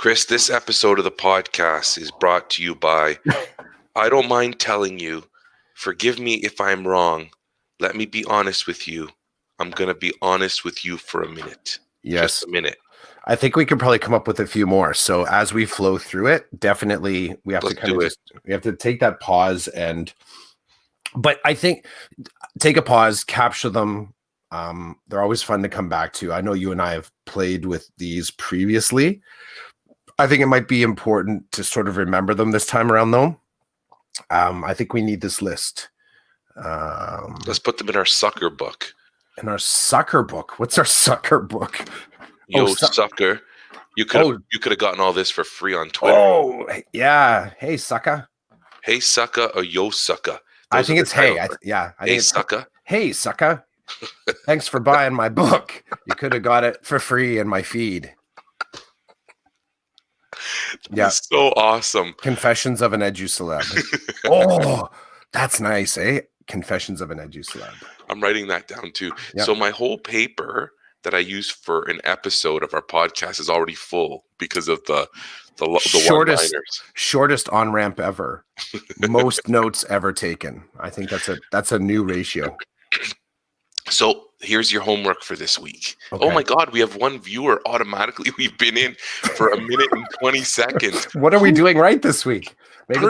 Chris, this episode of the podcast is brought to you by, I don't mind telling you, forgive me if I'm wrong. Let me be honest with you. I'm going to be honest with you for a minute. Yes. Just a minute. I think we could probably come up with a few more. So as we flow through it, definitely we have Let's to kind do of it. we have to take that pause but I think take a pause, capture them. They're always fun to come back to. I know you and I have played with these previously. I think it might be important to sort of remember them this time around, though. I think we need this list. Let's put them in our sucker book. In our sucker book? What's our sucker book? Yo, sucker. You could have gotten all this for free on Twitter. Oh, yeah. Hey, sucker. Hey, sucker, or yo, sucker. I think it's hey. Hey, sucker. Hey, sucker. Thanks for buying my book. You could have got it for free in my feed. Yeah. So awesome. Confessions of an Edu Celeb. Oh, that's nice, eh? Confessions of an Edu Celeb. I'm writing that down too. Yep. So my whole paper that I use for an episode of our podcast is already full because of the shortest on-ramp ever. Most notes ever taken. I think that's a new ratio. So here's your homework for this week. Okay. Oh my God, we have one viewer automatically. We've been in for a minute and 20 seconds. What are we doing right this week? Maybe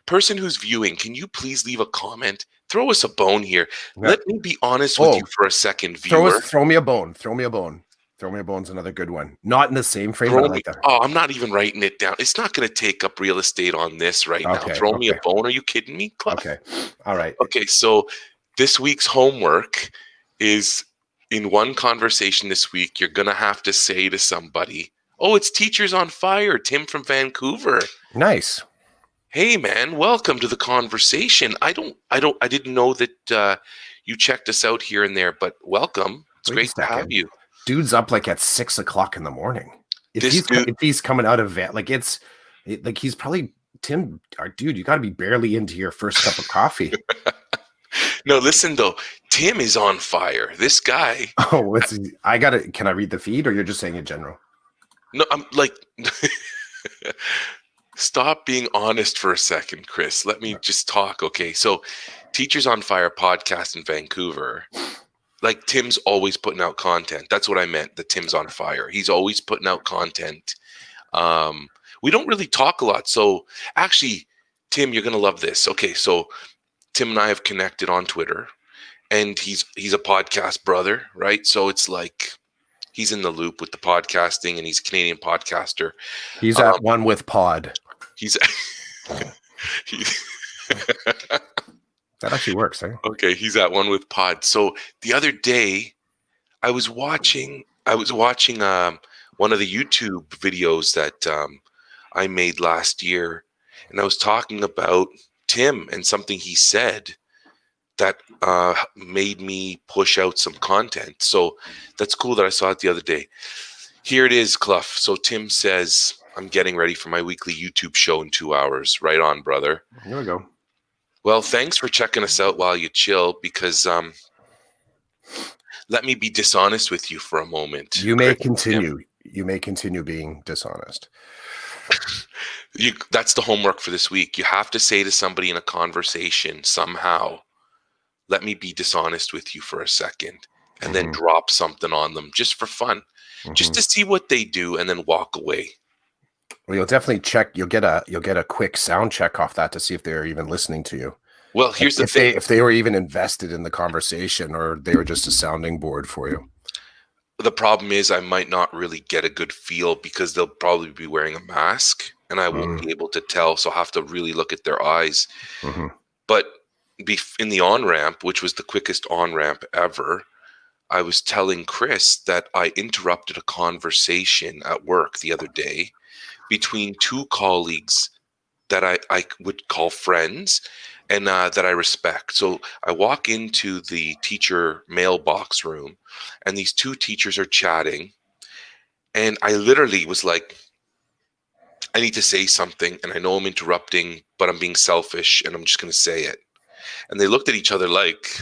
person who's viewing, can you please leave a comment? Throw us a bone here. Yeah. Let me be honest with you for a second, viewer. Throw me a bone. Throw me a bone. Throw me a bone's another good one. Not in the same frame. But I like that. Oh, I'm not even writing it down. It's not going to take up real estate on this now. Throw me a bone. Are you kidding me, Cliff? Okay. All right. Okay, so this week's homework is in one conversation this week, you're going to have to say to somebody, oh, it's Teachers on Fire, Tim from Vancouver. Nice. Hey, man, welcome to the conversation. I didn't know that you checked us out here and there, but welcome. It's great to have you. Dude's up like at 6 o'clock in the morning. If he's coming out of it, he's probably Tim. Dude, you got to be barely into your first cup of coffee. No, listen though, Tim is on fire. This guy. Oh, can I read the feed, or you're just saying in general? No, I'm like. Stop being honest for a second, Chris. Let me just talk. Okay, so Teachers on Fire podcast in Vancouver. Like Tim's always putting out content. That's what I meant. The Tim's on Fire. He's always putting out content. We don't really talk a lot. So actually, Tim, you're gonna love this. Okay, so Tim and I have connected on Twitter, and he's a podcast brother, right? So it's like he's in the loop with the podcasting, and he's a Canadian podcaster. He's at one with Pod. That actually works, eh? Okay, he's at one with Pod. So the other day, I was watching one of the YouTube videos that I made last year, and I was talking about Tim and something he said that made me push out some content. So that's cool that I saw it the other day. Here it is, Clough. So Tim says, I'm getting ready for my weekly YouTube show in 2 hours. Right on, brother. Here we go. Well, thanks for checking us out while you chill, because let me be dishonest with you for a moment. You may continue. You may continue being dishonest. That's the homework for this week. You have to say to somebody in a conversation somehow, let me be dishonest with you for a second, and then drop something on them just for fun, just to see what they do, and then walk away. Well, you'll definitely check. You'll get a quick sound check off that to see if they're even listening to you. Well, here's the thing: if they were even invested in the conversation, or they were just a sounding board for you. The problem is, I might not really get a good feel because they'll probably be wearing a mask, and I won't be able to tell. So I'll have to really look at their eyes. But in the on-ramp, which was the quickest on-ramp ever, I was telling Chris that I interrupted a conversation at work the other day between two colleagues that I would call friends and that I respect. So I walk into the teacher mailbox room, and these two teachers are chatting, and I literally was like, I need to say something, and I know I'm interrupting, but I'm being selfish, and I'm just going to say it. And they looked at each other like,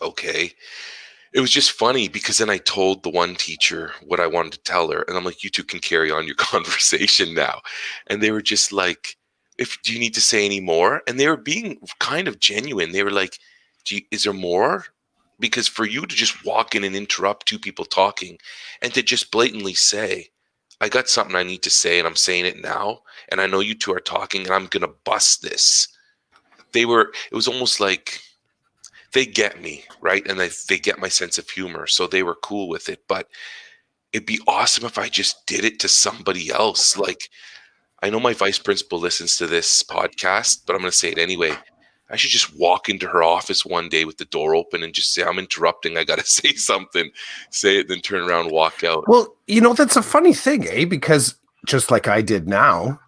okay. it was just funny because then I told the one teacher what I wanted to tell her, and I'm like, "You two can carry on your conversation now." And they were just like, "If do you need to say any more?" And they were being kind of genuine. They were like, "Is there more?" Because for you to just walk in and interrupt two people talking, and to just blatantly say, "I got something I need to say, and I'm saying it now, and I know you two are talking, and I'm gonna bust this." It was almost like they get me, right? And they get my sense of humor. So they were cool with it. But it'd be awesome if I just did it to somebody else. Like, I know my vice principal listens to this podcast, but I'm going to say it anyway. I should just walk into her office one day with the door open and just say, "I'm interrupting. I got to say something." Say it, then turn around and walk out. Well, that's a funny thing, eh? Because just like I did now,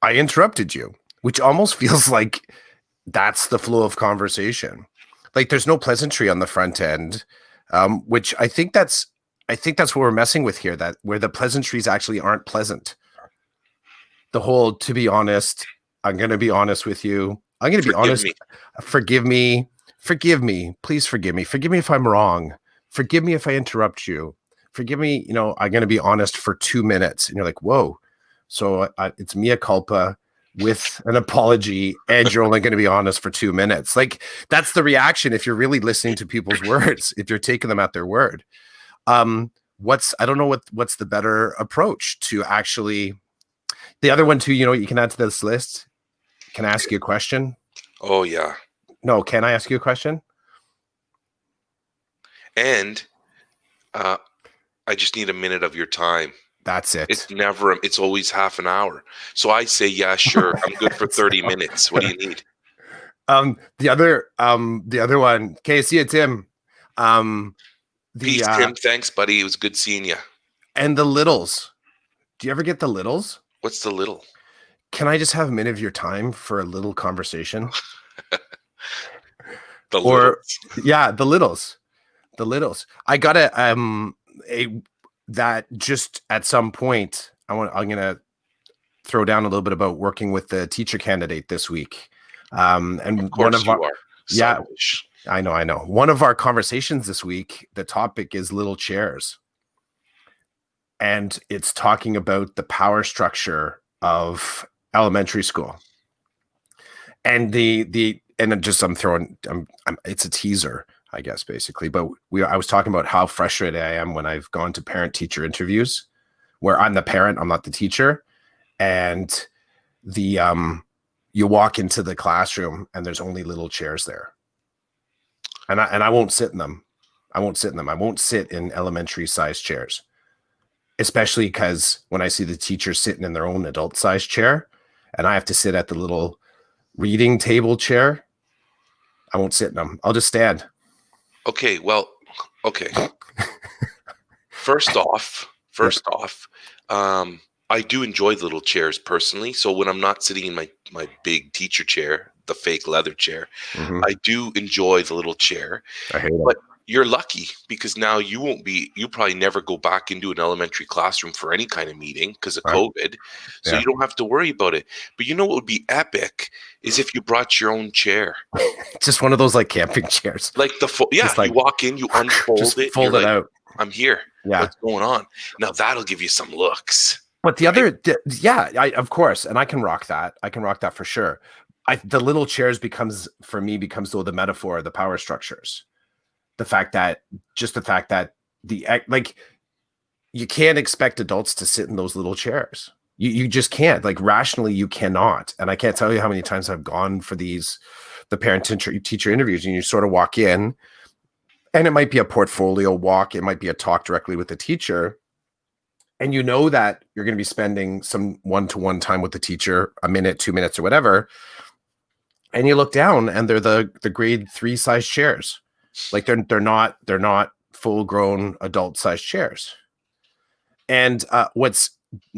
I interrupted you, which almost feels like that's the flow of conversation. Like there's no pleasantry on the front end, which I think that's what we're messing with here. That where the pleasantries actually aren't pleasant. The whole, to be honest, I'm going to be honest with you. I'm going to be honest. Forgive me. Please forgive me. Forgive me if I'm wrong. Forgive me if I interrupt you. Forgive me. I'm going to be honest for 2 minutes. And you're like, whoa. So it's mea culpa with an apology, and you're only going to be honest for 2 minutes. Like that's the reaction if you're really listening to people's words, if you're taking them at their word. I don't know what's the better approach to actually. The other one too, you can add to this list. Can I ask you a question? Oh yeah. No, can I ask you a question? And I just need a minute of your time. That's it. It's always half an hour. So I say, yeah, sure. I'm good for 30 minutes. What do you need? The other one. Okay, see you, Tim. Peace, Tim. Thanks, buddy. It was good seeing you. And the littles. Do you ever get the littles? What's the little? Can I just have a minute of your time for a little conversation? The littles. Yeah, the littles. The littles. I got that just at some point I'm gonna throw down a little bit about working with the teacher candidate this week. And of course one of our selfish. I know. One of our conversations this week, the topic is little chairs. And it's talking about the power structure of elementary school. And it's a teaser, I guess, basically. But I was talking about how frustrated I am when I've gone to parent-teacher interviews where I'm the parent, I'm not the teacher. And you walk into the classroom and there's only little chairs there. And I won't sit in them. I won't sit in elementary sized chairs, especially because when I see the teachers sitting in their own adult sized chair and I have to sit at the little reading table chair, I won't sit in them. I'll just stand. Okay. Well, okay. First off, I do enjoy the little chairs personally. So when I'm not sitting in my big teacher chair, the fake leather chair, I do enjoy the little chair. I hate but it. You're lucky because now you probably never go back into an elementary classroom for any kind of meeting because of COVID. So you don't have to worry about it. But you know what would be epic is if you brought your own chair. Just one of those like camping chairs. Like you walk in, you unfold it, fold it out. I'm here. Yeah. What's going on? Now that'll give you some looks. But the other, of course, and I can rock that. I can rock that for sure. The little chairs becomes the metaphor of the power structures. The fact that you can't expect adults to sit in those little chairs. You just can't. Like rationally, you cannot. And I can't tell you how many times I've gone for the parent teacher interviews, and you sort of walk in, and it might be a portfolio walk, it might be a talk directly with the teacher. And you know that you're going to be spending some one-to-one time with the teacher, a minute, 2 minutes, or whatever. And you look down, and they're the grade 3 size chairs. Like they're not full-grown adult-sized chairs. And what's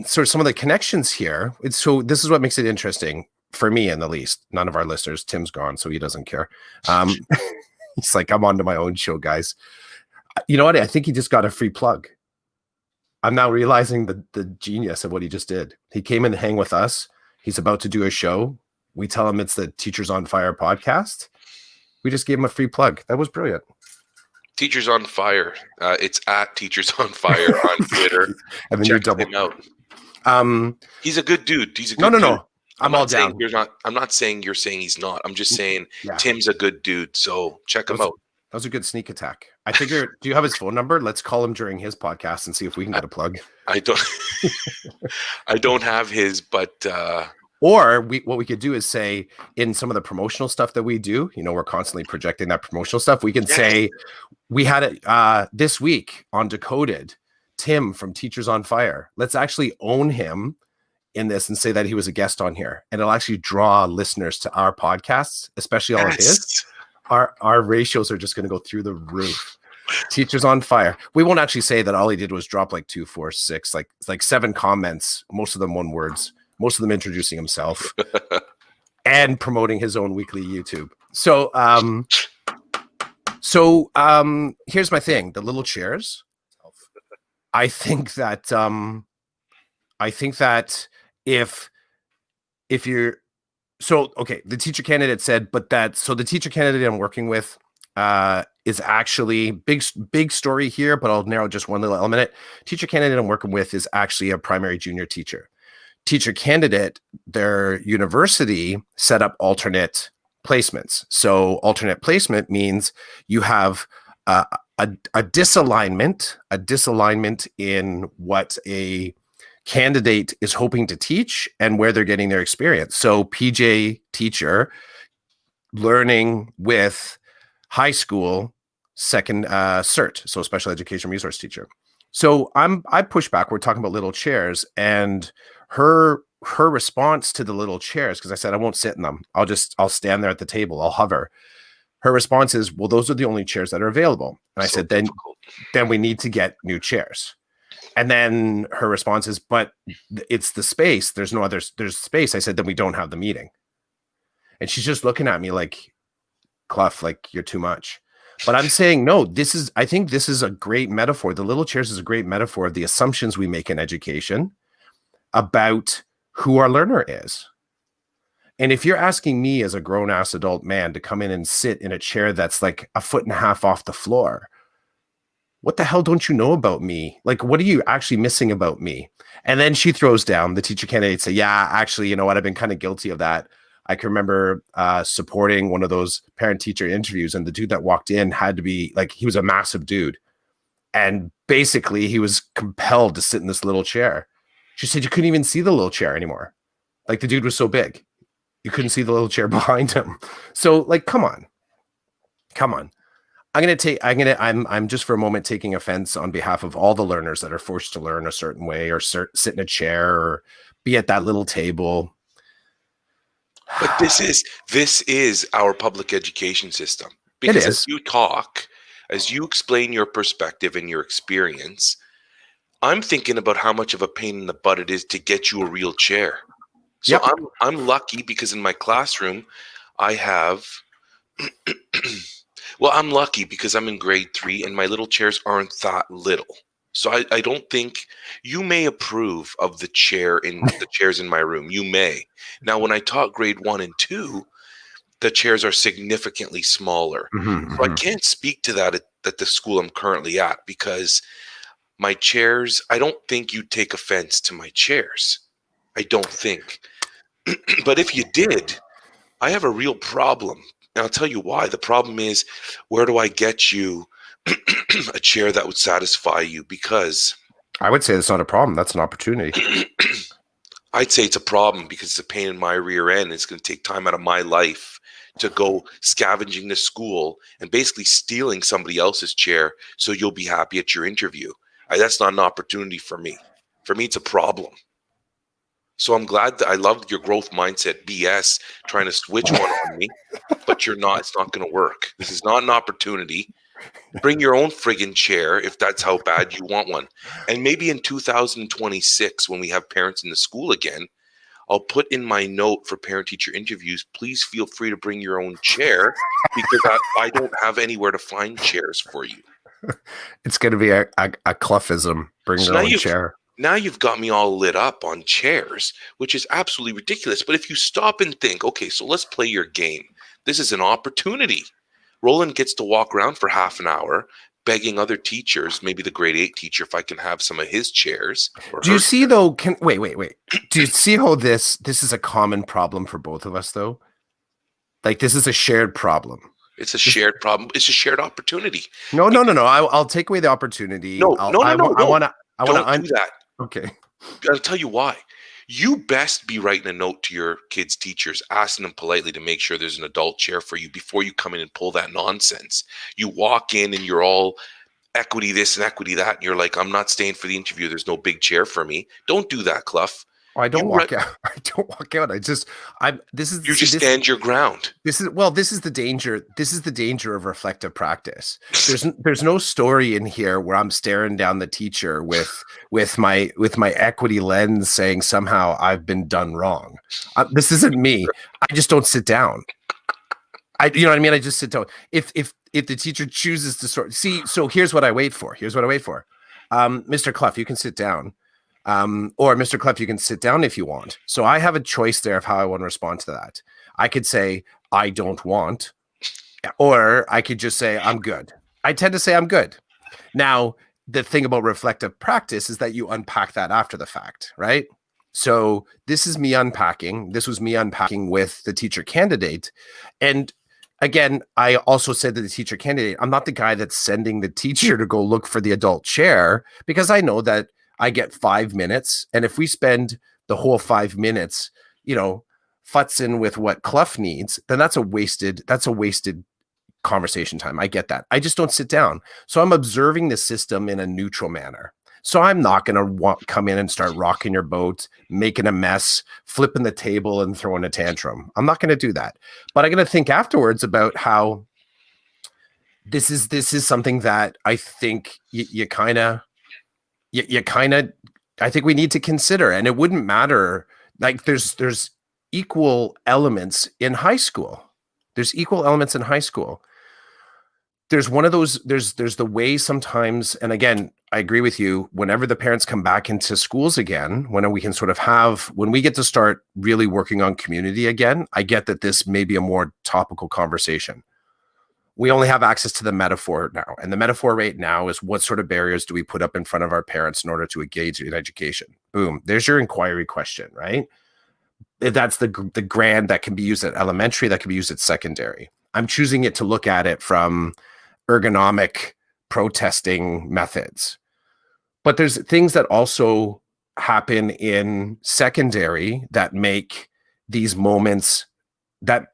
sort of some of the connections here? So this is what makes it interesting for me, in the least. None of our listeners. Tim's gone, so he doesn't care. He's like, I'm on to my own show, guys. You know what? I think he just got a free plug. I'm now realizing the genius of what he just did. He came in to hang with us. He's about to do a show. We tell him it's the Teachers on Fire podcast. We just gave him a free plug. That was brilliant. Teachers on Fire. It's at Teachers on Fire on Twitter. And then Check you double. him out. Um, He's a good dude. He's a no, good no, dude. no. I'm all down. I'm not saying you're saying he's not. I'm just saying Yeah. Tim's a good dude. So check him out. That was a good sneak attack. I figure, do you have his phone number? Let's call him during his podcast and see if we can get a plug. I don't. I don't have his, but. Or what we could do is say in some of the promotional stuff that we do, we're constantly projecting that promotional stuff. We can say we had it this week on Decoded, Tim from Teachers on Fire. Let's actually own him in this and say that he was a guest on here, and it'll actually draw listeners to our podcasts, especially all of his. Our ratios are just going to go through the roof. Teachers on Fire. We won't actually say that all he did was drop like 2, 4, 6, like 7 comments, most of them one words. Most of them introducing himself and promoting his own weekly YouTube. So here's my thing: the little chairs. I think that if you're the teacher candidate said, the teacher candidate I'm working with is actually big story here, but I'll narrow just one little element. Teacher candidate I'm working with is actually a primary junior teacher. Teacher candidate, their university set up alternate placements. So alternate placement means you have a disalignment in what a candidate is hoping to teach and where they're getting their experience. So PJ teacher learning with high school second cert, so special education resource teacher. So I push back. We're talking about little chairs, and her response to the little chairs, because I said I won't sit in them. I'll stand there at the table. I'll hover. Her response is, well, those are the only chairs that are available. And I said, then we need to get new chairs. And then her response is, but it's the space. There's space. I said, then we don't have the meeting. And she's just looking at me like, Clough, like you're too much. But I'm saying, no, I think this is a great metaphor. The little chairs is a great metaphor of the assumptions we make in education about who our learner is. And if you're asking me as a grown-ass adult man to come in and sit in a chair that's like 1.5 feet off the floor, what the hell don't you know about me? Like, what are you actually missing about me? And then she throws down, the teacher candidate say, yeah, actually, you know what? I've been kind of guilty of that. I can remember supporting one of those parent-teacher interviews, and the dude that walked in had to be like, he was a massive dude. And basically he was compelled to sit in this little chair. She said you couldn't even see the little chair anymore. Like the dude was so big. You couldn't see the little chair behind him. So like, come on. I'm just for a moment taking offense on behalf of all the learners that are forced to learn a certain way or sit in a chair or be at that little table. But this is our public education system. Because as you talk, as you explain your perspective and your experience, I'm thinking about how much of a pain in the butt it is to get you a real chair. So I'm lucky because in my classroom I have well, I'm lucky because I'm in grade 3 and my little chairs aren't that little. So I don't think you may approve of the chairs in my room. You may. Now, when I taught grade 1 and 2, the chairs are significantly smaller. So I can't speak to that at the school I'm currently at because my chairs, I don't think you'd take offense to my chairs. I don't think. But if you did, I have a real problem. And I'll tell you why. The problem is, where do I get you a chair that would satisfy you? Because I would say it's not a problem. That's an opportunity. I'd say it's a problem because it's a pain in my rear end. It's going to take time out of my life to go scavenging the school and basically stealing somebody else's chair so you'll be happy at your interview. That's not an opportunity for me. For me, it's a problem. So I'm glad that I love your growth mindset BS trying to switch one on me, but you're not. It's not going to work. This is not an opportunity. Bring your own friggin' chair if that's how bad you want one. And maybe in 2026, when we have parents in the school again, I'll put in my note for parent-teacher interviews, please feel free to bring your own chair because I don't have anywhere to find chairs for you. It's going to be a Cloughism. Bring your own chair. Now you've got me all lit up on chairs, which is absolutely ridiculous. But if you stop and think, okay, so let's play your game. This is an opportunity. Roland gets to walk around for half an hour begging other teachers, maybe the grade 8 teacher, if I can have some of his chairs or Do her you see chair. though? Wait. Do you see how this is a common problem for both of us though? Like this is a shared problem. It's a shared problem. It's a shared opportunity. No. I'll take away the opportunity. No, no, no, no, no. I Don't want do that. to. Okay. I'll tell you why. You best be writing a note to your kids' teachers, asking them politely to make sure there's an adult chair for you before you come in and pull that nonsense. You walk in and you're all equity this and equity that, and you're like, I'm not staying for the interview. There's no big chair for me. Don't do that, Clough. I don't walk out. I don't walk out. You just stand your ground. This is the danger. This is the danger of reflective practice. There's no story in here where I'm staring down the teacher with my equity lens saying somehow I've been done wrong. This isn't me. I just don't sit down. You know what I mean? I just sit down. If the teacher chooses to so here's what I wait for. Mr. Clough, you can sit down. Or Mr. Clough, you can sit down if you want. So I have a choice there of how I want to respond to that. I could say, I don't want, or I could just say, I'm good. I tend to say I'm good. Now, the thing about reflective practice is that you unpack that after the fact, right? So this is me unpacking. This was me unpacking with the teacher candidate. And again, I also said to the teacher candidate, I'm not the guy that's sending the teacher to go look for the adult chair, because I know that I get 5 minutes. And if we spend the whole 5 minutes, futzing with what Clough needs, then that's a wasted conversation time. I get that. I just don't sit down. So I'm observing the system in a neutral manner. So I'm not going to come in and start rocking your boat, making a mess, flipping the table and throwing a tantrum. I'm not going to do that. But I'm going to think afterwards about how this is something that I think you kind of, I think we need to consider. And it wouldn't matter. Like there's equal elements in high school. There's one of those, there's the way sometimes, and again, I agree with you, whenever the parents come back into schools again, when we get to start really working on community again, I get that this may be a more topical conversation. We only have access to the metaphor now. And the metaphor right now is, what sort of barriers do we put up in front of our parents in order to engage in education? Boom. There's your inquiry question, right? That's the grand that can be used at elementary, that can be used at secondary. I'm choosing it to look at it from ergonomic protesting methods. But there's things that also happen in secondary that make these moments, that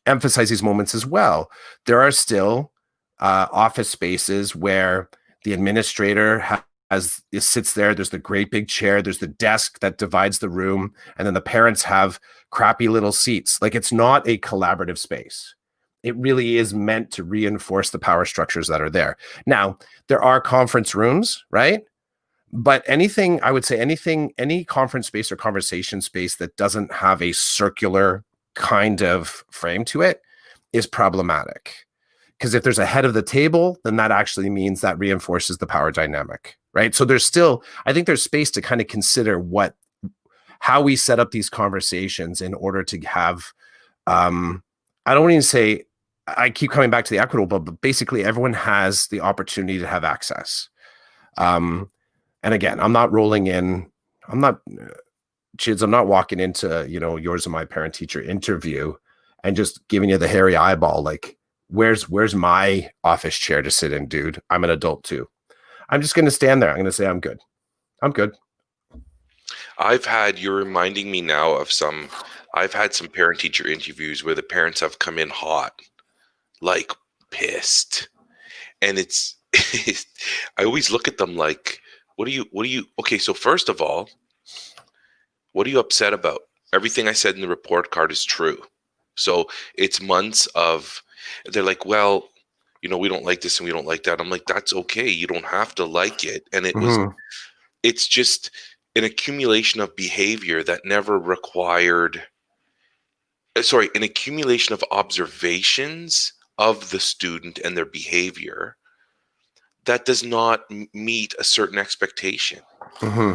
emphasize these moments as well. There are still office spaces where the administrator sits there. There's the great big chair. There's the desk that divides the room. And then the parents have crappy little seats. Like, it's not a collaborative space. It really is meant to reinforce the power structures that are there. Now, there are conference rooms, right? But any conference space or conversation space that doesn't have a circular kind of frame to it is problematic. Because if there's a head of the table, then that actually means that reinforces the power dynamic, right? So I think there's space to kind of consider how we set up these conversations in order to have, I don't even say, I keep coming back to the equitable, but basically everyone has the opportunity to have access. And again, I'm not walking into, yours and my parent teacher interview and just giving you the hairy eyeball. Like, where's my office chair to sit in, dude? I'm an adult too. I'm just going to stand there. I'm going to say, I'm good. You're reminding me now of I've had some parent teacher interviews where the parents have come in hot, like pissed. And I always look at them like, okay, so first of all, what are you upset about? Everything I said in the report card is true. So it's months of, they're like, well, we don't like this and we don't like that. I'm like, that's okay. You don't have to like it. And it's just an accumulation of behavior that never required, an accumulation of observations of the student and their behavior that does not meet a certain expectation. Mm-hmm.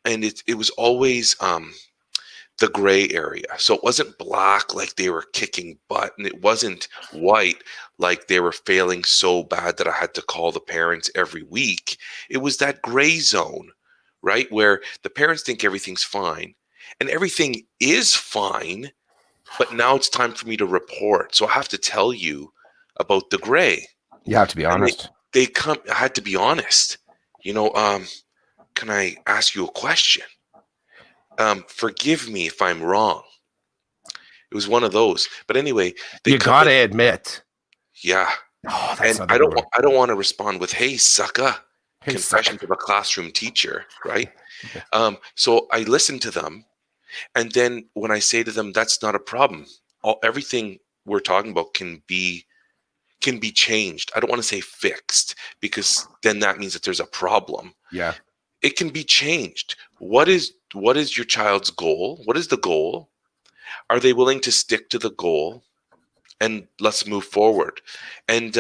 And it was always the gray area. So it wasn't black like they were kicking butt, and it wasn't white like they were failing so bad that I had to call the parents every week. It was that gray zone, right? Where the parents think everything's fine and everything is fine, but now it's time for me to report. So I have to tell you about the gray. You have to be And honest. they come, I had to be honest. You know, can I ask you a question? Forgive me if I'm wrong. It was one of those. But anyway, they You come in. gotta admit. Yeah. Oh, that's And another good one. I don't want to respond with, hey, sucker, Hey, confession suck. of a classroom teacher, right? So I listen to them. And then when I say to them, that's not a problem. Everything we're talking about can be changed. I don't want to say fixed, because then that means that there's a problem. Yeah. It can be changed. What is your child's goal? What is the goal? Are they willing to stick to the goal? And let's move forward. And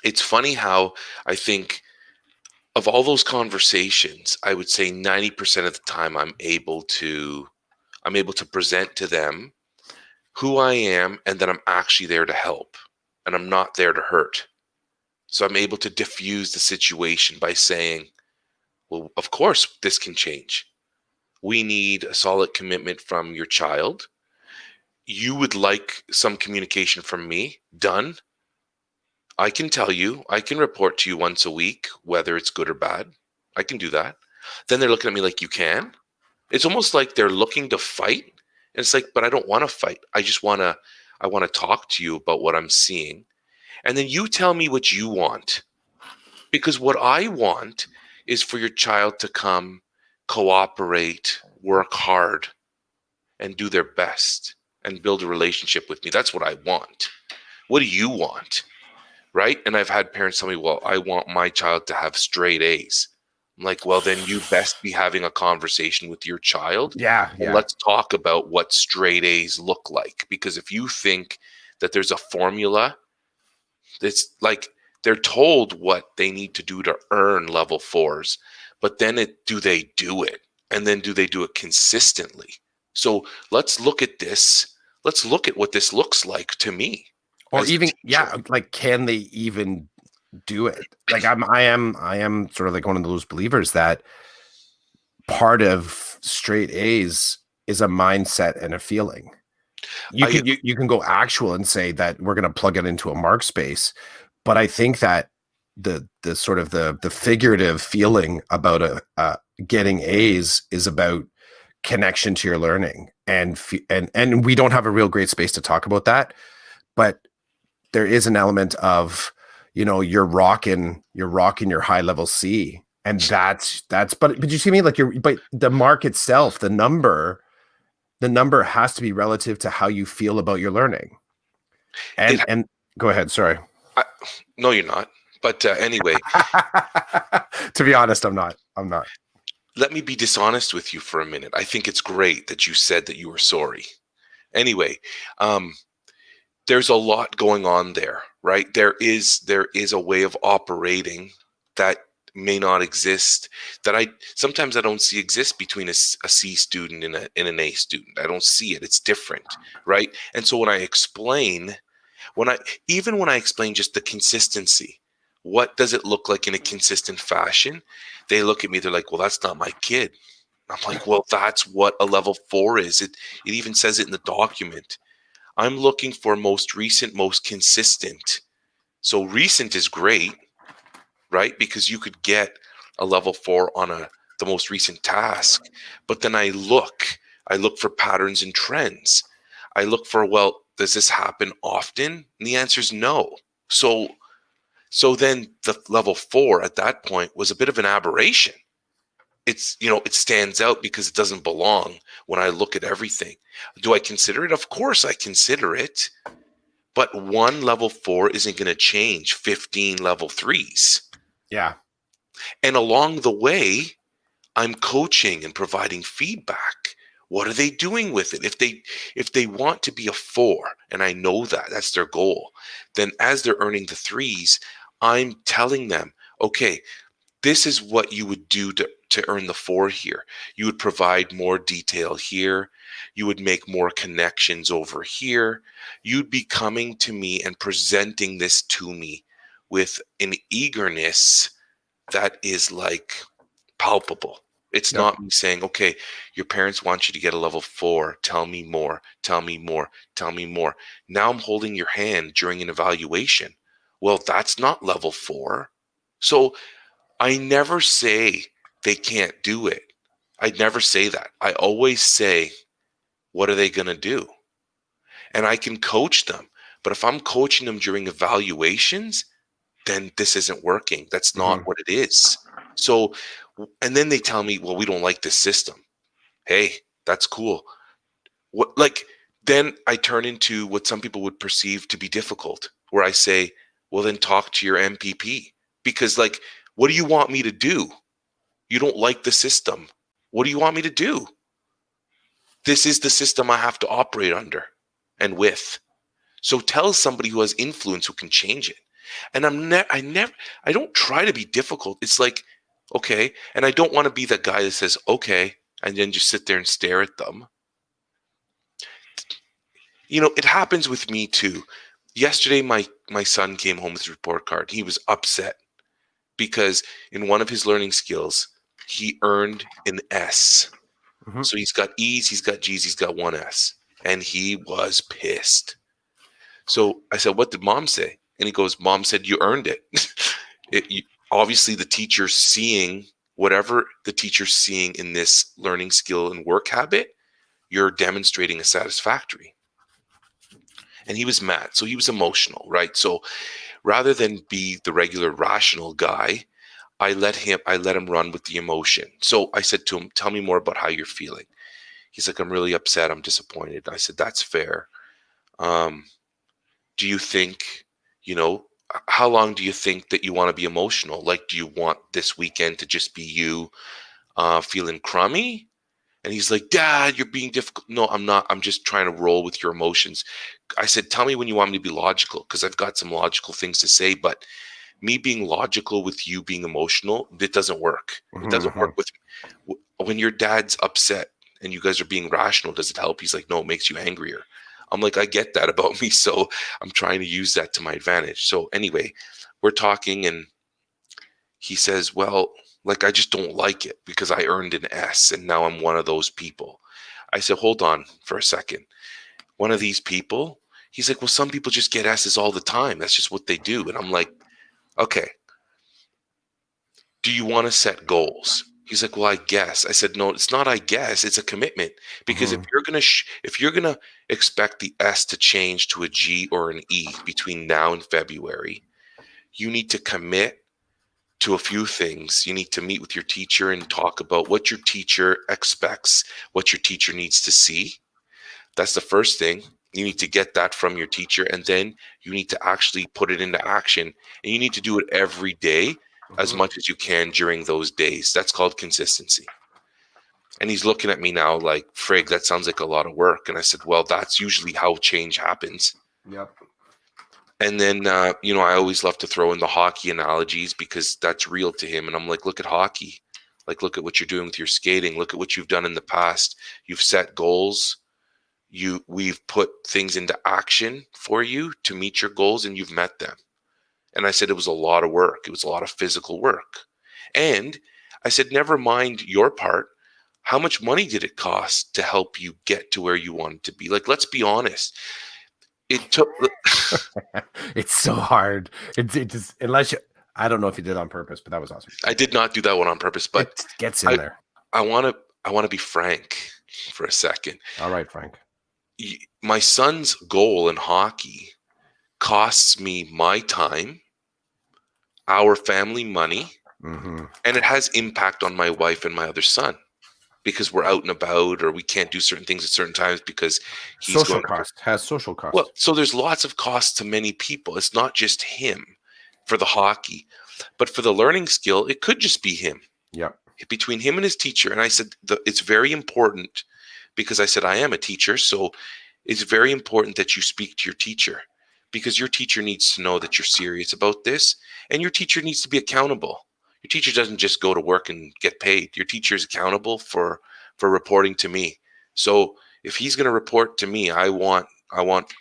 it's funny how I think of all those conversations, I would say 90% of the time I'm able to present to them who I am and that I'm actually there to help and I'm not there to hurt. So I'm able to diffuse the situation by saying, well, of course this can change. We need a solid commitment from your child. You would like some communication from me done. I can tell you, I can report to you once a week, whether it's good or bad. I can do that. Then they're looking at me like, you can? It's almost like they're looking to fight. And it's like, but I don't want to fight. I want to talk to you about what I'm seeing. And then you tell me what you want. Because what I want is for your child to come, cooperate, work hard, and do their best and build a relationship with me. That's what I want. What do you want? Right? And I've had parents tell me, well, I want my child to have straight A's. I'm like, well, then you best be having a conversation with your child. Yeah. And Yeah. let's talk about what straight A's look like. Because if you think that there's a formula, it's like they're told what they need to do to earn level fours, but then do they do it? And then do they do it consistently? So let's look at this. Let's look at what this looks like to me Or as a even, teacher. like, can they even do it? Like, I am sort of like one of those believers that part of straight A's is a mindset and a feeling. I You can go actual and say that we're going to plug it into a mark space, but I think that the sort of the figurative feeling about getting A's is about connection to your learning, and we don't have a real great space to talk about that, but there is an element of, you're rocking your high level C, and but you see me, like, but the mark itself, the number has to be relative to how you feel about your learning. it And go ahead, sorry. I, no, you're not. But anyway, To be honest, I'm not. let me be dishonest with you for a minute. I think it's great that you said that you were sorry. Anyway, um, there's a lot going on there, right? There is a way of operating that may not exist, that I sometimes I don't see exist between a C student and an A student. I don't see it. It's different, right? And so when I explain, when I even when I explain just the consistency, what does it look like in a consistent fashion? They look at me, they're like, well, that's not my kid. I'm like, well, that's what a level 4 is. It even says it in the document. I'm looking for most recent, most consistent. So recent is great, right? Because you could get a level 4 on the most recent task. But then I look for patterns and trends. I look for, well, does this happen often? And the answer is no. So then the level 4 at that point was a bit of an aberration. It stands out because it doesn't belong when I look at everything. Do I consider it? Of course I consider it. But one level 4 isn't going to change 15 level 3s. Yeah. And along the way, I'm coaching and providing feedback. What are they doing with it? If they want to be a 4, and I know that's their goal, then as they're earning the 3s, I'm telling them, okay, this is what you would do to earn the 4 here. You would provide more detail here. You would make more connections over here. You'd be coming to me and presenting this to me with an eagerness that is like palpable. It's Yep. not me saying, okay, your parents want you to get a level 4. Tell me more, tell me more, tell me more. Now I'm holding your hand during an evaluation. Well, that's not level 4. So I never say they can't do it. I never say that. I always say, what are they going to do? And I can coach them. But if I'm coaching them during evaluations, then this isn't working. That's not Mm-hmm. what it is. So, and then they tell me, well, we don't like this system. Hey, that's cool. What, like, then I turn into what some people would perceive to be difficult, where I say, well, then talk to your MPP. Because, like, what do you want me to do? You don't like the system. What do you want me to do? This is the system I have to operate under and with. So tell somebody who has influence who can change it. And I don't try to be difficult. It's like, okay. And I don't want to be that guy that says, okay, and then just sit there and stare at them. You know, it happens with me too. Yesterday, my son came home with his report card. He was upset because in one of his learning skills, he earned an S. Mm-hmm. So he's got E's, he's got G's, he's got one S. And he was pissed. So I said, what did mom say? And he goes, mom said you earned it. Obviously, the teacher's seeing whatever the teacher's seeing in this learning skill and work habit, you're demonstrating a satisfactory. And he was mad. So he was emotional, right? So rather than be the regular rational guy, I let him run with the emotion. So I said to him, tell me more about how you're feeling. He's like, I'm really upset. I'm disappointed. I said, that's fair. Do you think, you know, how long do you think that you want to be emotional? Like, do you want this weekend to just be you feeling crummy? And he's like, Dad, you're being difficult. No, I'm not. I'm just trying to roll with your emotions. I said, tell me when you want me to be logical, because I've got some logical things to say, but me being logical with you being emotional, it doesn't work. It doesn't Mm-hmm. work with when your dad's upset and you guys are being rational. Does it help? He's like, no, it makes you angrier. I'm like, I get that about me. So I'm trying to use that to my advantage. So anyway, we're talking and he says, well, like, I just don't like it because I earned an S and now I'm one of those people. I said, hold on for a second. One of these people? He's like, well, some people just get S's all the time. That's just what they do. And I'm like, okay, do you want to set goals? He's like, well, I guess. I said, no, it's not. I guess it's a commitment, because Mm-hmm. if you're gonna expect the S to change to a G or an E between now and February, you need to commit to a few things. You need to meet with your teacher and talk about what your teacher expects, what your teacher needs to see. That's the first thing. You need to get that from your teacher, and then you need to actually put it into action. And you need to do it every day as Mm-hmm. much as you can during those days. That's called consistency. And he's looking at me now like, Frig, that sounds like a lot of work. And I said, well, that's usually how change happens. Yep. And then, I always love to throw in the hockey analogies because that's real to him. And I'm like, look at hockey. Like, look at what you're doing with your skating. Look at what you've done in the past. You've set goals. We've put things into action for you to meet your goals, and you've met them. And I said it was a lot of work. It was a lot of physical work. And I said, never mind your part. How much money did it cost to help you get to where you wanted to be? Like, let's be honest. It took. It's so hard. It just, unless you, I don't know if you did it on purpose, but that was awesome. I did not do that one on purpose, but It gets in I there. I want to I want to be frank for a second. All right, Frank. My son's goal in hockey costs me my time, our family money, Mm-hmm. and it has impact on my wife and my other son because we're out and about, or we can't do certain things at certain times because he's Social going through. cost has social cost. Well, so there's lots of costs to many people. It's not just him for the hockey, but for the learning skill, it could just be him. Yep. Between him and his teacher. And I said, it's very important, because I said, I am a teacher. So it's very important that you speak to your teacher, because your teacher needs to know that you're serious about this, and your teacher needs to be accountable. Your teacher doesn't just go to work and get paid. Your teacher is accountable for reporting to me. So if he's going to report to me, I want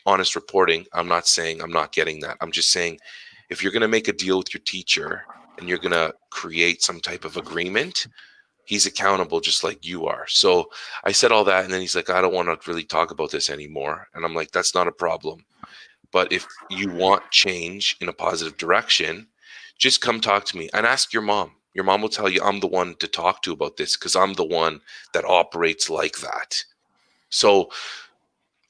honest reporting. I'm not saying I'm not getting that. I'm just saying if you're going to make a deal with your teacher and you're going to create some type of agreement, he's accountable just like you are. So I said all that, and then he's like, I don't want to really talk about this anymore. And I'm like, that's not a problem. But if you want change in a positive direction, just come talk to me and ask your mom. Your mom will tell you I'm the one to talk to about this because I'm the one that operates like that. So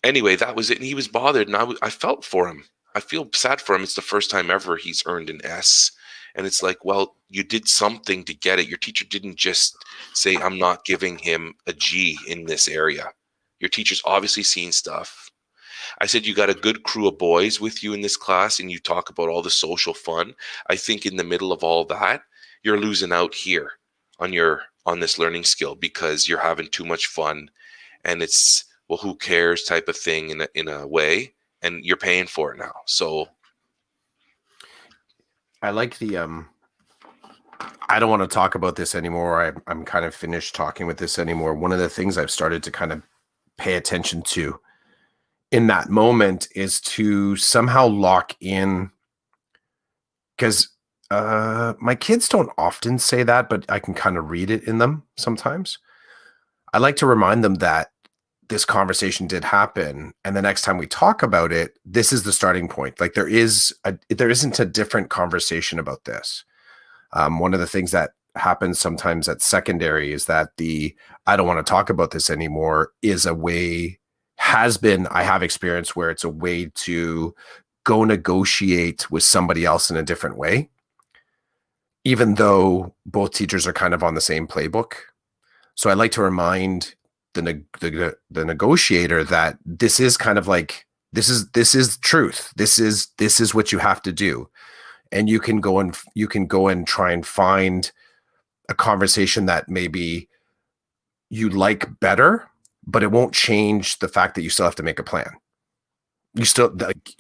anyway, that was it. And he was bothered, and I felt for him. I feel sad for him. It's the first time ever he's earned an S. And it's like, well, you did something to get it. Your teacher didn't just say, I'm not giving him a G in this area. Your teacher's obviously seen stuff. I said, you got a good crew of boys with you in this class, and you talk about all the social fun. I think in the middle of all that, you're losing out here on this learning skill because you're having too much fun, and it's, well, who cares type of thing in a way, and you're paying for it now. So I like the I don't want to talk about this anymore. I'm kind of finished talking with this anymore. One of the things I've started to kind of pay attention to in that moment is to somehow lock in, because my kids don't often say that, but I can kind of read it in them sometimes. I like to remind them that this conversation did happen, and the next time we talk about it, this is the starting point. Like there isn't a different conversation about this. One of the things that happens sometimes at secondary is that I don't want to talk about this anymore is a way, I have experience where it's a way to go negotiate with somebody else in a different way, even though both teachers are kind of on the same playbook. So I like to remind the negotiator that this is kind of like, this is truth. This is what you have to do. And you can go and try and find a conversation that maybe you like better, but it won't change the fact that you still have to make a plan. You still, like,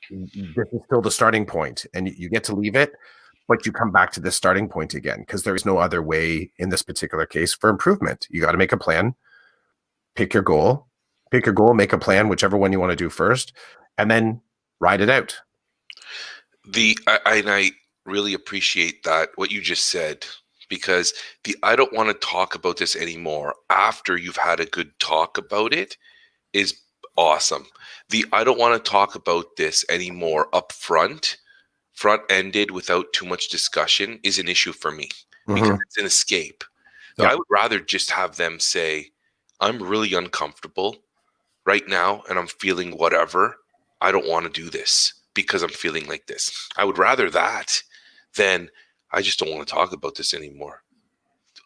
this is still the starting point, and you get to leave it, but you come back to the starting point again because there is no other way in this particular case for improvement. You got to make a plan, pick your goal, make a plan, whichever one you want to do first, and then ride it out. I really appreciate that, what you just said, because I don't want to talk about this anymore after you've had a good talk about it is awesome. I don't want to talk about this anymore up front ended without too much discussion is an issue for me because it's an escape. So I would rather just have them say, I'm really uncomfortable right now and I'm feeling whatever. I don't want to do this because I'm feeling like this. I would rather that than I just don't want to talk about this anymore.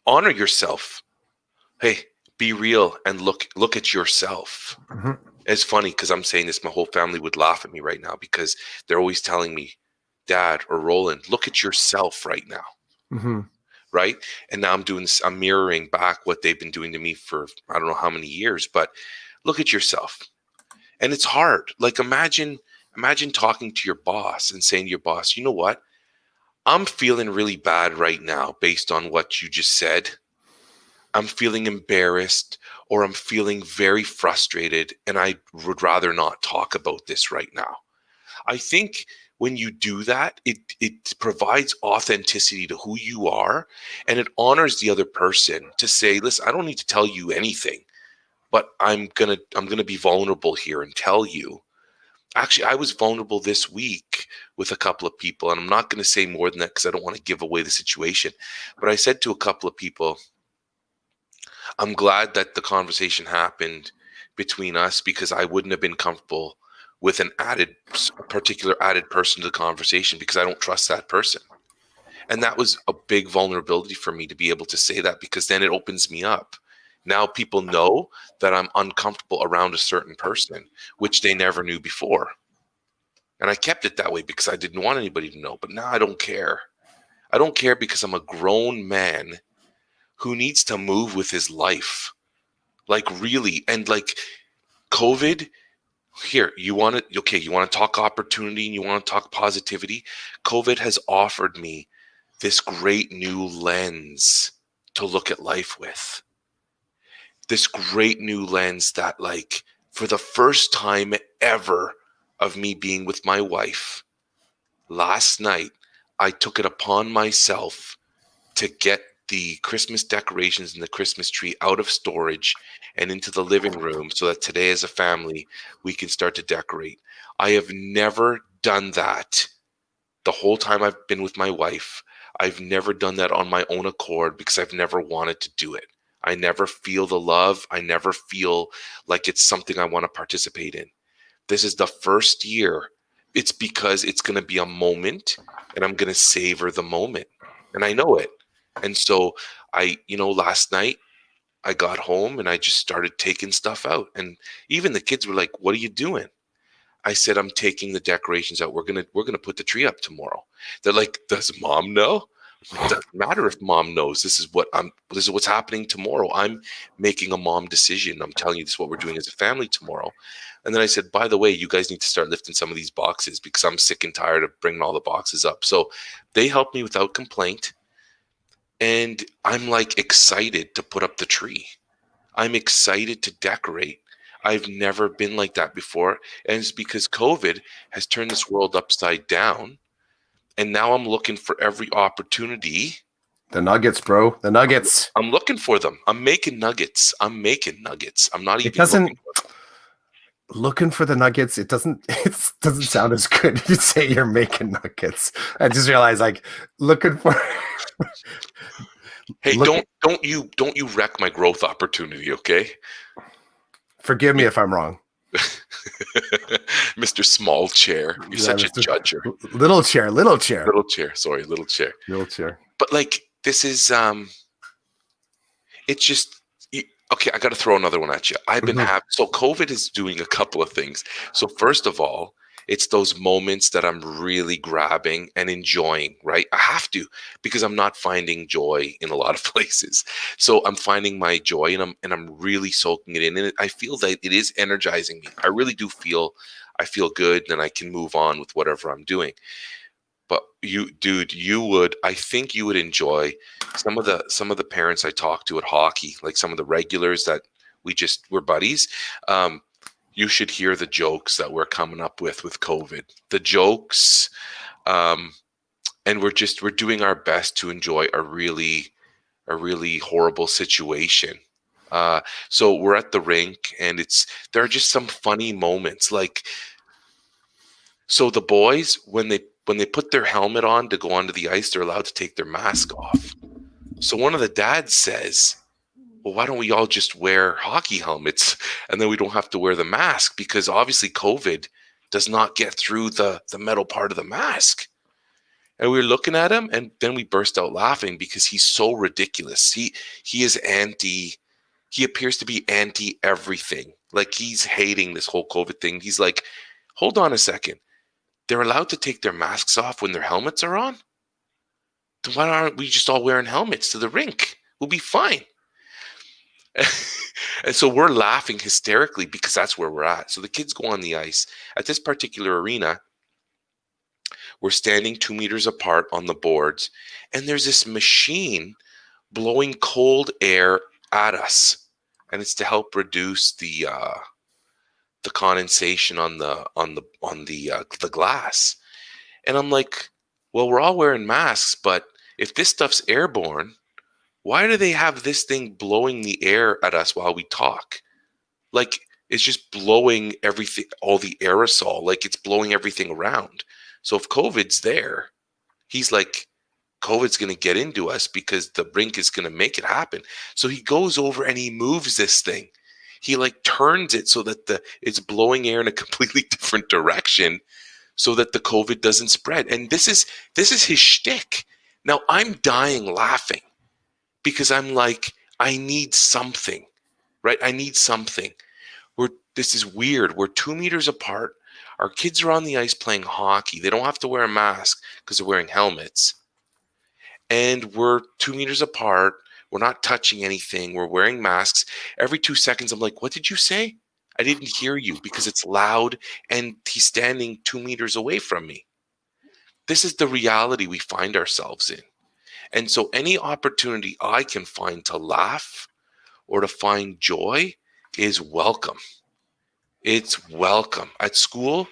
Honor yourself. Hey, be real and look at yourself. It's funny because I'm saying this, my whole family would laugh at me right now because they're always telling me, Dad or Roland, look at yourself right now. Right? And now I'm mirroring back what they've been doing to me for I don't know how many years, but look at yourself. And it's hard. Like imagine talking to your boss and saying to your boss, you know what? I'm feeling really bad right now based on what you just said. I'm feeling embarrassed or I'm feeling very frustrated and I would rather not talk about this right now. I think when you do that, it provides authenticity to who you are and it honors the other person to say, listen, I don't need to tell you anything, but I'm gonna be vulnerable here and tell you. Actually, I was vulnerable this week with a couple of people, and I'm not going to say more than that because I don't want to give away the situation. But I said to a couple of people, I'm glad that the conversation happened between us because I wouldn't have been comfortable with a particular added person to the conversation because I don't trust that person. And that was a big vulnerability for me to be able to say that because then it opens me up. Now people know that I'm uncomfortable around a certain person, which they never knew before. And I kept it that way because I didn't want anybody to know. But now I don't care. I don't care because I'm a grown man who needs to move with his life. Like really. And like COVID, here, you want to talk opportunity and you want to talk positivity. COVID has offered me this great new lens to look at life with. This great new lens that, like, for the first time ever of me being with my wife, last night, I took it upon myself to get the Christmas decorations and the Christmas tree out of storage and into the living room so that today as a family, we can start to decorate. I have never done that the whole time I've been with my wife. I've never done that on my own accord because I've never wanted to do it. I never feel the love. I never feel like it's something I want to participate in. This is the first year. It's because it's going to be a moment and I'm going to savor the moment. And I know it. And so last night I got home and I just started taking stuff out. And even the kids were like, "What are you doing?" I said, "I'm taking the decorations out. We're gonna put the tree up tomorrow." They're like, "Does mom know?" It doesn't matter if mom knows. This is what's happening tomorrow. I'm making a mom decision. I'm telling you this is what we're doing as a family tomorrow. And then I said, "By the way, you guys need to start lifting some of these boxes because I'm sick and tired of bringing all the boxes up." So they helped me without complaint. And I'm like excited to put up the tree. I'm excited to decorate. I've never been like that before. And it's because COVID has turned this world upside down. And now I'm looking for every opportunity. The nuggets, bro. The nuggets. I'm looking for them. I'm making nuggets. I'm not It even doesn't looking for them. looking for the nuggets. It doesn't sound as good if you say you're making nuggets. I just realized, like, looking for Hey, look, don't you wreck my growth opportunity, okay? forgive me if I'm wrong. Mr. Small Chair. You're Yeah, such a judger. Little chair. Little chair. Sorry, little chair. Little chair. But like this is it's just okay. I got to throw another one at you. I've been having so COVID is doing a couple of things. So first of all, it's those moments that I'm really grabbing and enjoying. Right, I have to because I'm not finding joy in a lot of places. So I'm finding my joy and I'm really soaking it in, and I feel that it is energizing me. I really do feel. I feel good, and I can move on with whatever I'm doing. But I think you would enjoy some of the parents I talk to at hockey, like some of the regulars that we're buddies. You should hear the jokes that we're coming up with COVID. The jokes, and we're doing our best to enjoy a really horrible situation. So we're at the rink, and there are just some funny moments, like so the boys when they put their helmet on to go onto the ice, they're allowed to take their mask off. So one of the dads says, "Well, why don't we all just wear hockey helmets and then we don't have to wear the mask because obviously COVID does not get through the metal part of the mask." And we were looking at him, and then we burst out laughing because he's so ridiculous. He is anti. He appears to be anti everything. Like he's hating this whole COVID thing. He's like, "Hold on a second. They're allowed to take their masks off when their helmets are on? Then why aren't we just all wearing helmets to the rink? We'll be fine." And so we're laughing hysterically because that's where we're at. So the kids go on the ice. At this particular arena, we're standing 2 meters apart on the boards, and there's this machine blowing cold air at us. And it's to help reduce the condensation on the glass. And I'm like, "Well, we're all wearing masks, but if this stuff's airborne, why do they have this thing blowing the air at us while we talk? Like it's just blowing everything, all the aerosol, like it's blowing everything around. So if COVID's there, he's like, COVID's going to get into us because the rink is going to make it happen." So he goes over and he moves this thing. He like turns it so that it's blowing air in a completely different direction so that the COVID doesn't spread. And this is his shtick. Now I'm dying laughing because I'm like, I need something, right? I need something. This is weird. We're 2 meters apart. Our kids are on the ice playing hockey. They don't have to wear a mask because they're wearing helmets. And we're 2 meters apart. We're not touching anything. We're wearing masks. Every 2 seconds, I'm like, "What did you say? I didn't hear you," because it's loud and he's standing 2 meters away from me. This is the reality we find ourselves in. And so any opportunity I can find to laugh or to find joy is welcome. It's welcome. At school,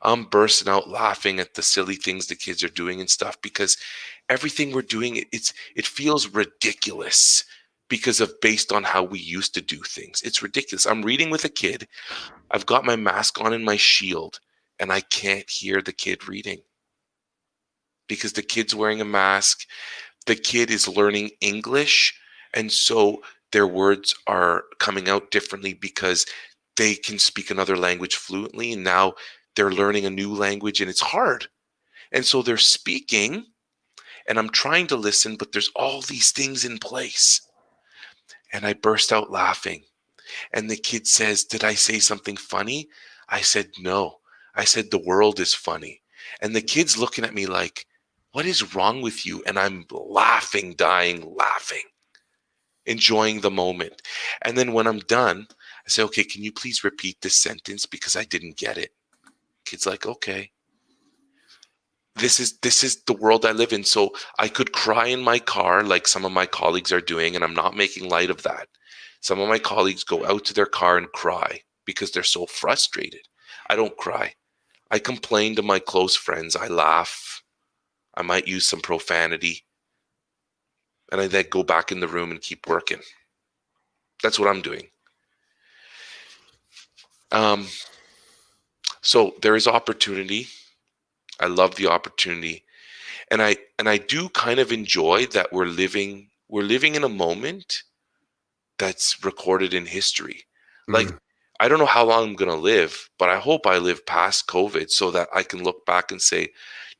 I'm bursting out laughing at the silly things the kids are doing and stuff, because everything we're doing, it feels ridiculous because of based on how we used to do things. It's ridiculous. I'm reading with a kid. I've got my mask on and my shield, and I can't hear the kid reading because the kid's wearing a mask. The kid is learning English, and so their words are coming out differently because they can speak another language fluently, and now they're learning a new language, and it's hard. And so they're speaking, and I'm trying to listen, but there's all these things in place. And I burst out laughing. And the kid says, "Did I say something funny?" I said, "No." I said, "The world is funny." And the kid's looking at me like, "What is wrong with you?" And I'm laughing, dying, laughing, enjoying the moment. And then when I'm done, I say, "Okay, can you please repeat this sentence because I didn't get it?" Kid's like, "Okay." This is the world I live in. So I could cry in my car like some of my colleagues are doing, and I'm not making light of that. Some of my colleagues go out to their car and cry because they're so frustrated. I don't cry. I complain to my close friends. I laugh. I might use some profanity. And I then go back in the room and keep working. That's what I'm doing. So there is opportunity. I love the opportunity. And I do kind of enjoy that we're living in a moment that's recorded in history. Like, I don't know how long I'm going to live, but I hope I live past COVID so that I can look back and say,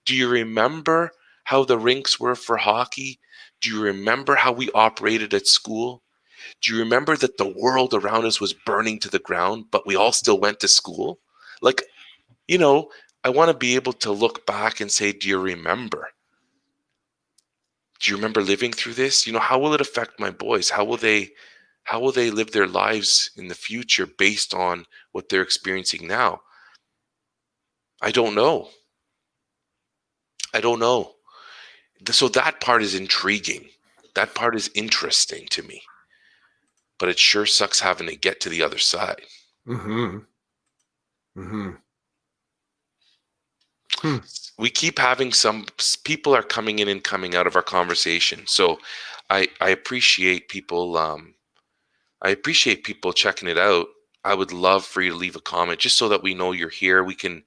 "Do you remember how the rinks were for hockey? Do you remember how we operated at school? Do you remember that the world around us was burning to the ground, but we all still went to school?" Like, I want to be able to look back and say, "Do you remember? Do you remember living through this? How will it affect my boys? How will they live their lives in the future based on what they're experiencing now?" I don't know. I don't know. So that part is intriguing. That part is interesting to me. But it sure sucks having to get to the other side. We keep having some people are coming in and coming out of our conversation. So I appreciate people. I appreciate people checking it out. I would love for you to leave a comment just so that we know you're here. We can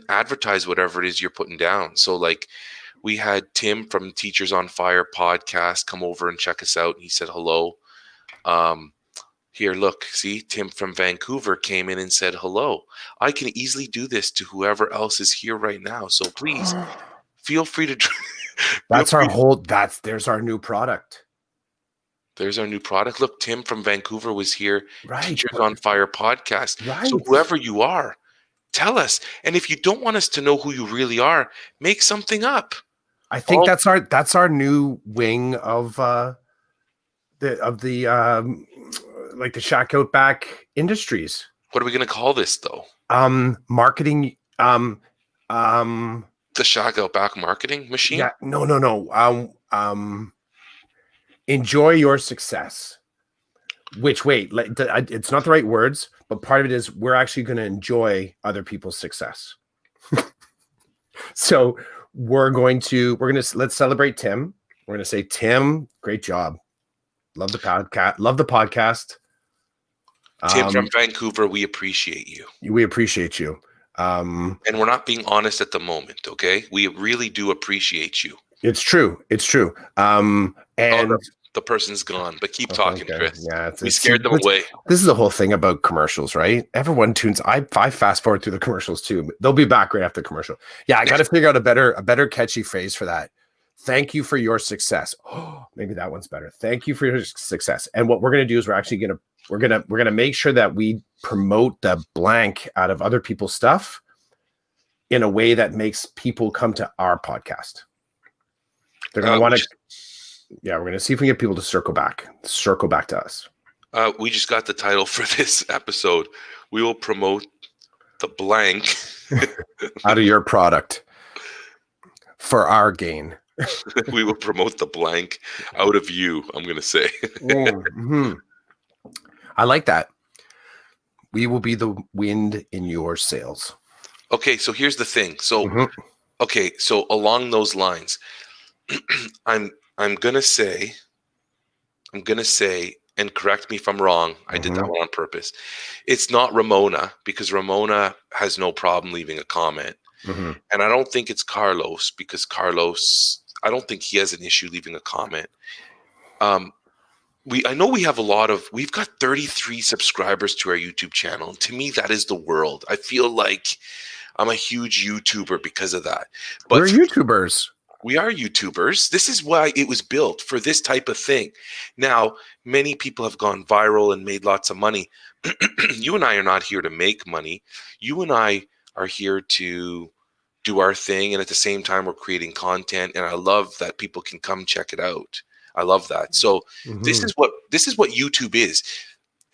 advertise whatever it is you're putting down. So like we had Tim from Teachers on Fire podcast come over and check us out. And he said hello. Here, look, see, Tim from Vancouver came in and said hello. I can easily do this to whoever else is here right now. So please feel free to. There's our new product. There's our new product. Look, Tim from Vancouver was here. Right. Teachers on Fire podcast. Right. So whoever you are, tell us. And if you don't want us to know who you really are, make something up. I think that's our new wing of the like the Shack Outback Industries. What are we going to call this though? Marketing. The Shack Outback marketing machine. Yeah. No. Enjoy your success. Which it's not the right words, but part of it is we're actually going to enjoy other people's success. So let's celebrate Tim. We're going to say, "Tim, great job. Love the podcast. Tim from Vancouver, we appreciate you. We appreciate you. And we're not being honest at the moment, okay? We really do appreciate you. It's true. And the person's gone, but keep talking, okay. Chris. Yeah, we scared them away. This is the whole thing about commercials, right? Everyone tunes. I fast forward through the commercials too. They'll be back right after the commercial. Yeah, I got to figure out a better catchy phrase for that. Thank you for your success. Oh, maybe that one's better. Thank you for your success. And what we're gonna do is we're gonna make sure that we promote the blank out of other people's stuff in a way that makes people come to our podcast. They're gonna want to. Yeah, we're going to see if we can get people to circle back to us. We just got the title for this episode. We will promote the blank out of your product for our gain. We will promote the blank out of you, I'm going to say. Mm-hmm. I like that. We will be the wind in your sails. Okay, so here's the thing. So, Mm-hmm. okay, so along those lines, I'm I'm gonna say, and correct me if I'm wrong. I did that Mm-hmm. one on purpose. It's not Ramona because Ramona has no problem leaving a comment, Mm-hmm. and I don't think it's Carlos because Carlos, I don't think he has an issue leaving a comment. Um, I know we've got 33 subscribers to our YouTube channel. And to me, that is the world. I feel like I'm a huge YouTuber because of that. We're But YouTubers. we are YouTubers. This is why it was built for this type of thing. Now, many people have gone viral and made lots of money. You and I are not here to make money. You and I are here to do our thing. And at the same time, we're creating content. And I love that people can come check it out. I love that. So Mm-hmm. this is what YouTube is.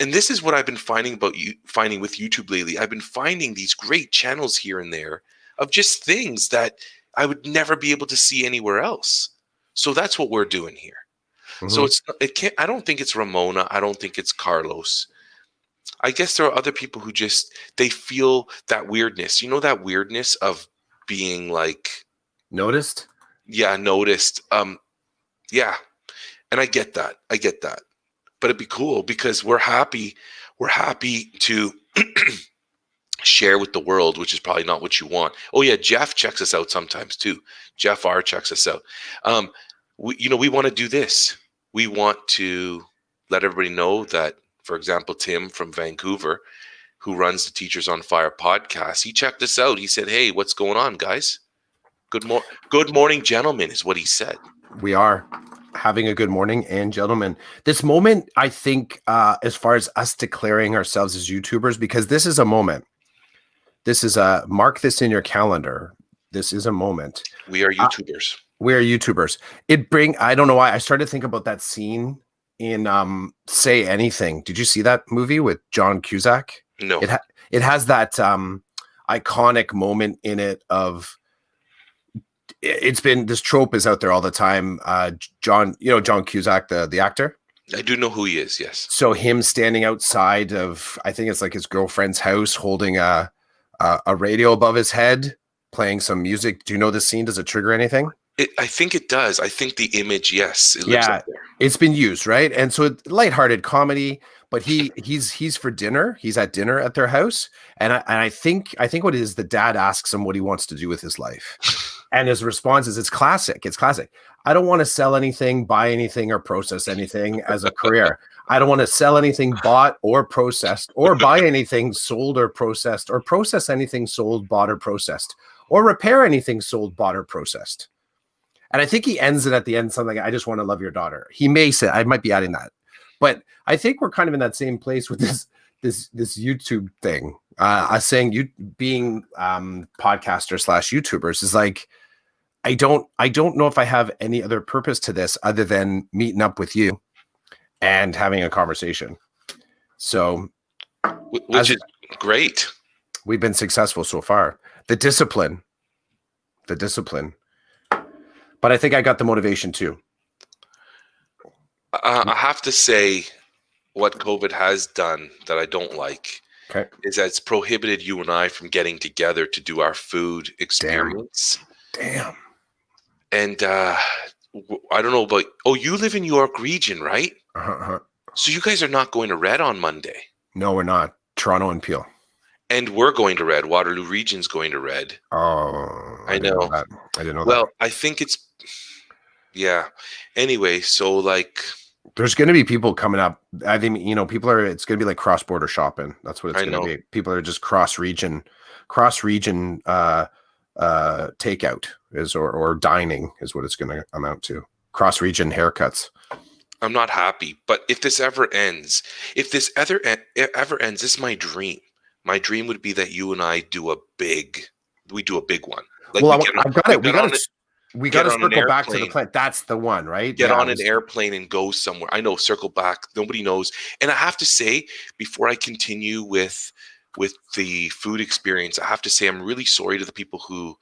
And this is what I've been finding with YouTube lately. I've been finding these great channels here and there of just things that I would never be able to see anywhere else. So that's what we're doing here. So Mm-hmm. it can't, I don't think it's Ramona. I don't think it's Carlos. I guess there are other people who just, they feel that weirdness. You know, that weirdness of being like, Noticed? yeah, noticed. Yeah. And I get that. I get that. But it'd be cool because we're happy to share with the world, which is probably not what you want. Oh yeah, Jeff checks us out sometimes too. Jeff R checks us out. We want to do this. We want to let everybody know that, for example, Tim from Vancouver, who runs the Teachers on Fire podcast, he checked us out. He said, "Hey, what's going on, guys? Good morning, gentlemen," is what he said. We are having a good morning, and gentlemen. This moment, I think, as far as us declaring ourselves as YouTubers, because this is a moment. This is a mark this in your calendar. This is a moment. We are YouTubers. We're YouTubers. I don't know why I started to think about that scene in Say Anything. Did you see that movie with John Cusack? No, It has that iconic moment in it of, it's been, this trope is out there all the time. John Cusack, the actor. I do know who he is. Yes. So him standing outside of, I think it's like his girlfriend's house, holding a radio above his head, playing some music. Do you know this scene? Does it trigger anything? I think it does. I think the image, yes, it lives Yeah, up there. it's been used, right? And so lighthearted comedy, but he's for dinner. He's at dinner at their house, and I think what it is, the dad asks him what he wants to do with his life, and his response is, "It's classic. It's classic. I don't want to sell anything, buy anything, or process anything as a career. I don't want to sell anything bought or processed, or buy anything sold or process anything sold, bought, or processed, or repair anything sold, bought, or processed." And I think he ends it at the end something like, "I just want to love your daughter." He may say, I might be adding that, but I think we're kind of in that same place with this YouTube thing. Us saying you being podcaster / YouTubers is like, I don't know if I have any other purpose to this other than meeting up with you and having a conversation. So, Which is great. We've been successful so far. The discipline. But I think I got the motivation too. I have to say, what COVID has done that I don't like is that it's prohibited you and I from getting together to do our food experience. Damn. And I don't know about, you live in York region, right? Uh-huh. So you guys are not going to Red on Monday. No, we're not. Toronto and Peel. And we're going to Red. Waterloo region's going to Red. Oh, I know. I didn't know that. Well, I think yeah. Anyway, so like, there's going to be people coming up. I think, it's going to be like cross-border shopping. That's what it's going to be. People are just cross-region takeout or dining is what it's going to amount to. Cross-region haircuts. I'm not happy, but if this ever ends, this is my dream. My dream would be that you and I do a big one. Like, well, I've got it. We got to circle back to the plant. That's the one, right? Get on an airplane and go somewhere. I know, circle back. Nobody knows. And I have to say, before I continue with the food experience, I have to say I'm really sorry to the people who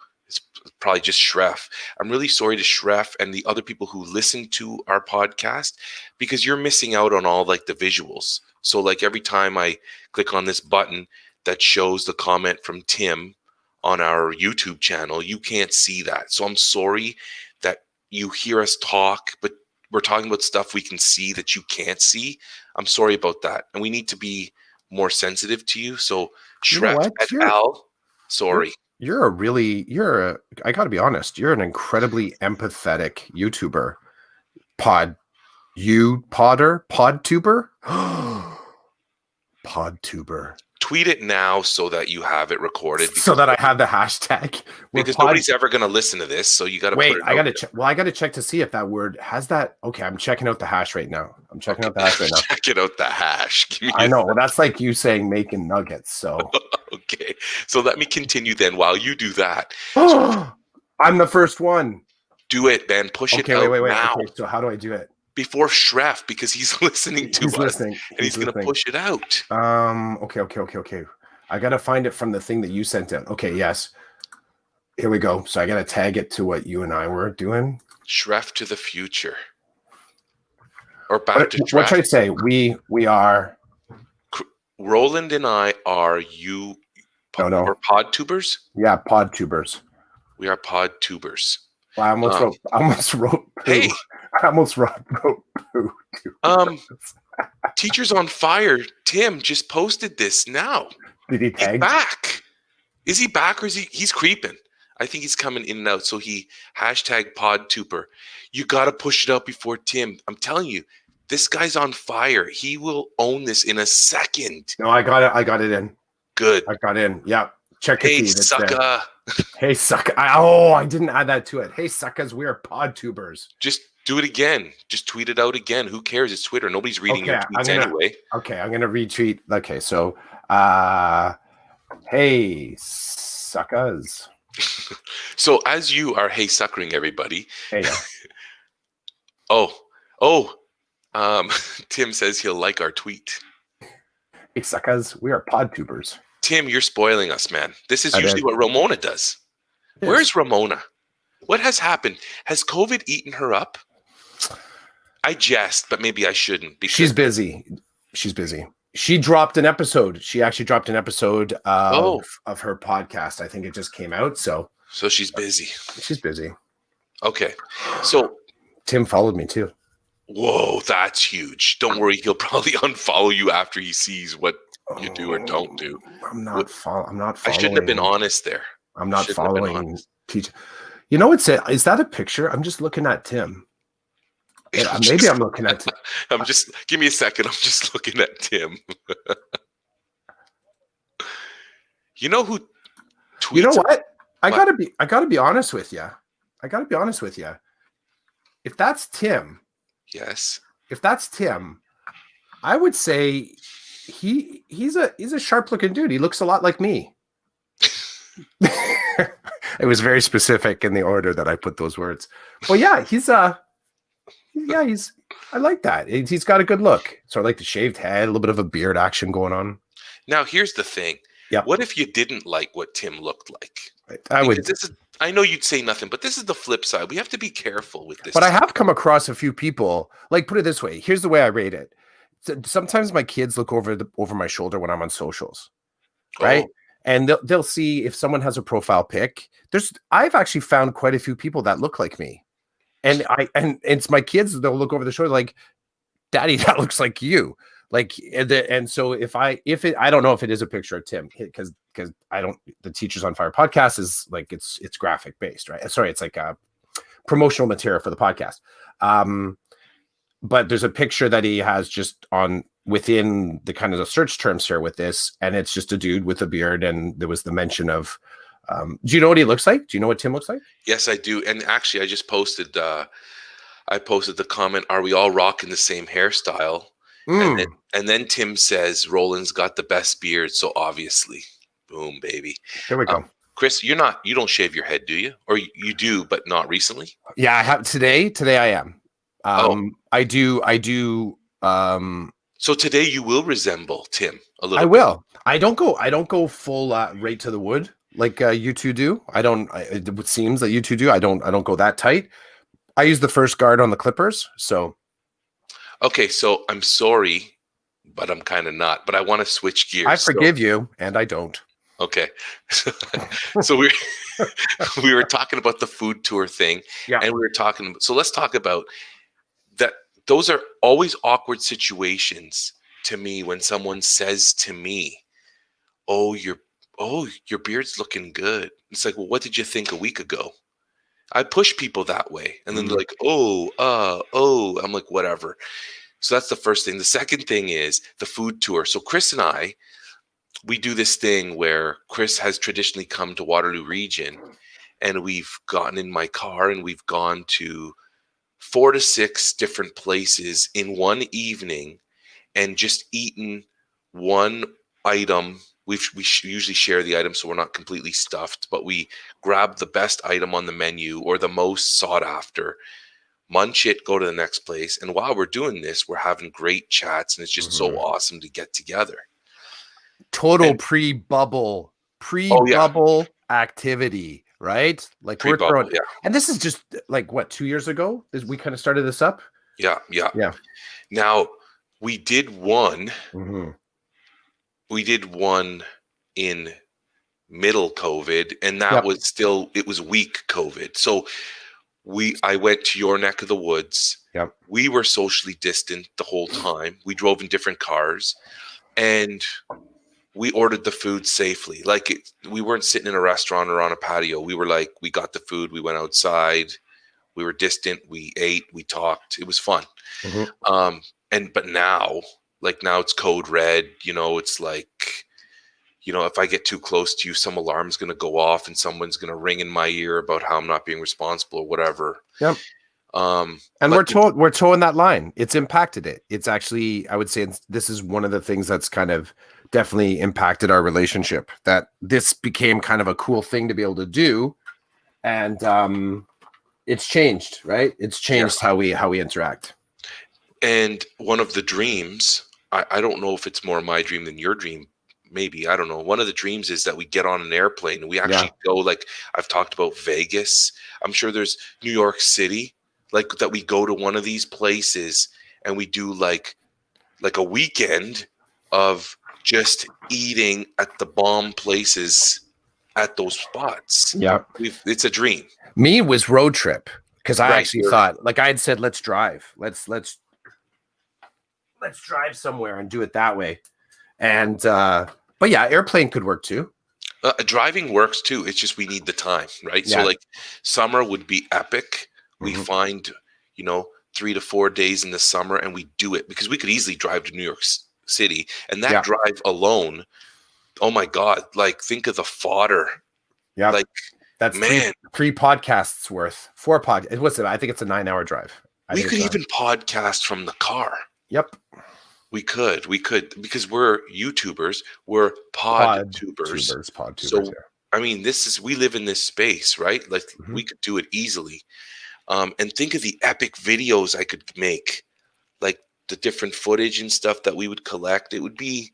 It's probably just Shref. I'm really sorry to Shref and the other people who listen to our podcast, because you're missing out on all like the visuals. So like every time I click on this button that shows the comment from Tim on our YouTube channel, you can't see that. So I'm sorry that you hear us talk, but we're talking about stuff we can see that you can't see. I'm sorry about that. And we need to be more sensitive to you. So You know Shref what? et al., sorry. I gotta be honest, you're an incredibly empathetic YouTuber. Podtuber? Podtuber. Tweet it now so that you have it recorded. So that I have the hashtag. Because nobody's ever going to listen to this, so you got to put it I got to check. Well, I got to check to see if that word has that. Okay, I'm checking out the hash right now. Checking out the hash. Checking out the hash. I know. Well, that's like you saying making nuggets. So okay, so let me continue then while you do that. I'm the first one. Do it, man. Push it out wait. now. Okay, so how do I do it? Before Shref, because he's listening to us, and he's going to push it out. Okay. I got to find it from the thing that you sent out. Okay, yes. Here we go. So I got to tag it to what you and I were doing. Shref to the future. Or back to Shref. What should I say? We are... Roland and I are you... We're pod tubers? Yeah, pod tubers. We are pod tubers. Well, I almost wrote poo. Hey. I almost wrote poo. Teachers on Fire, Tim just posted this now. Did he tag? He's back. Is he back or is he's creeping? I think he's coming in and out. So he hashtag podtuber. You got to push it out before Tim. I'm telling you, this guy's on fire. He will own this in a second. No, I got it in. Good. I got in. Yeah. Check the feed. Sucka. Hey, sucka. I didn't add that to it. Hey, suckas, we are podtubers. Just do it again. Just tweet it out again. Who cares? It's Twitter. Nobody's reading your tweets anyway. Okay, I'm going to retweet. Okay, so, hey, suckas. So as you are hey suckering everybody. Hey. Tim says he'll like our tweet. Hey, suckas, we are podtubers. Tim, you're spoiling us, man. This is usually what Ramona does. Where's Ramona? What has happened? Has COVID eaten her up? I jest, but maybe I shouldn't. Because she's busy. She dropped an episode. She actually dropped an episode of her podcast. I think it just came out. So she's busy. She's busy. Okay. So Tim followed me too. Whoa, that's huge. Don't worry. He'll probably unfollow you after he sees what you do or don't do. I'm not following. I shouldn't have been honest there. I'm not following. You know, is that a picture? I'm just looking at Tim. Maybe I'm looking at Tim. Give me a second. I'm just looking at Tim. You know who tweets? You know what? I gotta be honest with you. If that's Tim. Yes. If that's Tim, I would say he's a sharp looking dude. He looks a lot like me. It was very specific in the order that I put those words. Well, yeah, I like that. He's got a good look. So I like the shaved head, a little bit of a beard action going on. Now, here's the thing. Yeah. What if you didn't like what Tim looked like? I know you'd say nothing, but this is the flip side. We have to be careful with this. But I have come across a few people, like, put it this way. Here's the way I rate it. Sometimes my kids look over my shoulder when I'm on socials, right? And they'll see if someone has a profile pic. I've actually found quite a few people that look like me. And it's my kids, they'll look over the shoulder like, Daddy, that looks like you. Like, and so I don't know if it is a picture of Tim, because the Teachers on Fire podcast is like, it's graphic based, right? Sorry, it's like a promotional material for the podcast. But there's a picture that he has just on within the kind of the search terms here with this, and it's just a dude with a beard, and there was the mention of, do you know what he looks like? Do you know what Tim looks like? Yes, I do. And actually, I just posted the comment, are we all rocking the same hairstyle? And then Tim says, Roland's got the best beard, so obviously. Boom, baby. Here we go. Chris, you don't shave your head, do you? Or you do, but not recently? Yeah, I have today I am. I do. So today you will resemble Tim a little. I will. I don't go full right to the wood like you two do. I don't. It seems that you two do. I don't go that tight. I use the first guard on the clippers. So Okay, so I'm sorry, but I'm kind of not. But I want to switch I gears. So, forgive you, and I don't. okay, so we were talking about the food tour thing, Yeah. and we were talking. So let's talk about that. Those are always awkward situations to me when someone says to me, "Oh, your beard's looking good." It's like, well, what did you think a week ago? I push people that way, and then they're like, "Oh." I'm like, whatever. So that's the first thing. The second thing is the food tour. So Chris and I, we do this thing where Chris has traditionally come to Waterloo Region, and we've gotten in my car and we've gone to 4 to 6 different places in one evening and just eaten one item. Usually share the item so we're not completely stuffed, but we grab the best item on the menu or the most sought after, munch it, go to the next place. And while we're doing this, we're having great chats and it's just so awesome to get together. Total And pre-bubble oh yeah, activity, right? Like we're pre-bubble, throwing, yeah. and this is just like what, 2 years ago? Is we kind of started this up? Yeah, yeah. Yeah. Now we did one. Mm-hmm. We did one in middle COVID, and that Yep. was still it was weak COVID. So I went to your neck of the woods. Yep. We were socially distant the whole time. We drove in different cars, and we ordered the food safely. Like we weren't sitting in a restaurant or on a patio. We were like, we got the food. We went outside. We were distant. We ate. We talked. It was fun. Mm-hmm. But now, like now it's code red. It's like, if I get too close to you, some alarm's going to go off and someone's going to ring in my ear about how I'm not being responsible or whatever. Yep. And but we're towing that line. It's impacted it. It's actually, I would say this is one of the things that's kind of definitely impacted our relationship, that this became kind of a cool thing to be able to do. And it's changed, right? It's changed how we interact. And one of the dreams, I don't know if it's more my dream than your dream. Maybe, I don't know. One of the dreams is that we get on an airplane and we actually go, like I've talked about Vegas. I'm sure there's New York City, like that we go to one of these places and we do like a weekend of just eating at the bomb places at those spots. Yeah. It's a dream. Me was road trip, because I actually You're- thought, like I had said, let's drive. Let's drive somewhere and do it that way. And but yeah, airplane could work too. Driving works too. It's just we need the time, right? Yeah. So like summer would be epic. We find, 3 to 4 days in the summer and we do it, because we could easily drive to New York City, and that drive alone, oh my God, like think of the fodder. Yeah. Like that's man, three podcasts worth. 4 podcasts. What's it? I think it's a 9-hour drive. We could even podcast from the car. Yep. We could because we're YouTubers, we're pod tubers. So I mean, we live in this space, right? Like we could do it easily. And think of the epic videos I could make, like the different footage and stuff that we would collect. It would be,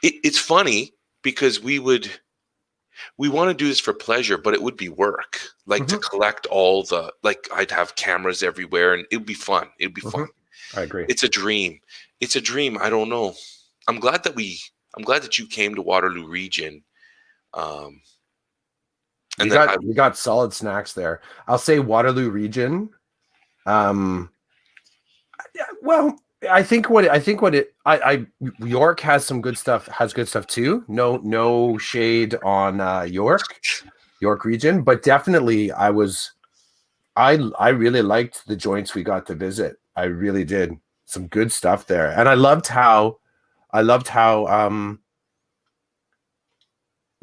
it's funny because we want to do this for pleasure, but it would be work, like to collect all like I'd have cameras everywhere and it would be fun. It'd be fun. I agree. It's a dream. It's a dream. I don't know. I'm glad that you came to Waterloo Region. And we got solid snacks there. I'll say Waterloo Region. Well, I think York has some good stuff. Has good stuff too. No shade on York Region, but definitely I really liked the joints we got to visit. I really did. Some good stuff there, and I loved how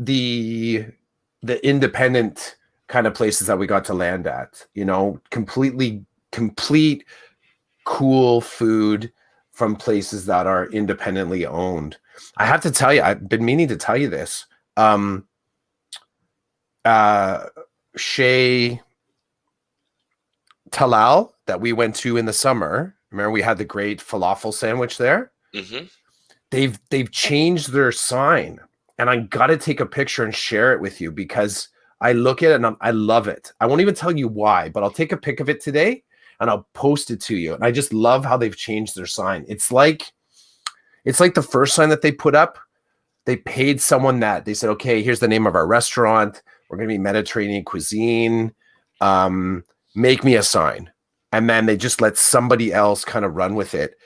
the independent kind of places that we got to land at, complete cool food from places that are independently owned. I have to tell you, I've been meaning to tell you this. Shea Talal that we went to in the summer. Remember, we had the great falafel sandwich there. Mm-hmm. They've changed their sign and I got to take a picture and share it with you because I look at it and I love it. I won't even tell you why, but I'll take a pic of it today and I'll post it to you. And I just love how they've changed their sign. It's like the first sign that they put up. They paid someone that they said, okay, here's the name of our restaurant. We're going to be Mediterranean cuisine. Make me a sign. And then they just let somebody else kind of run with it.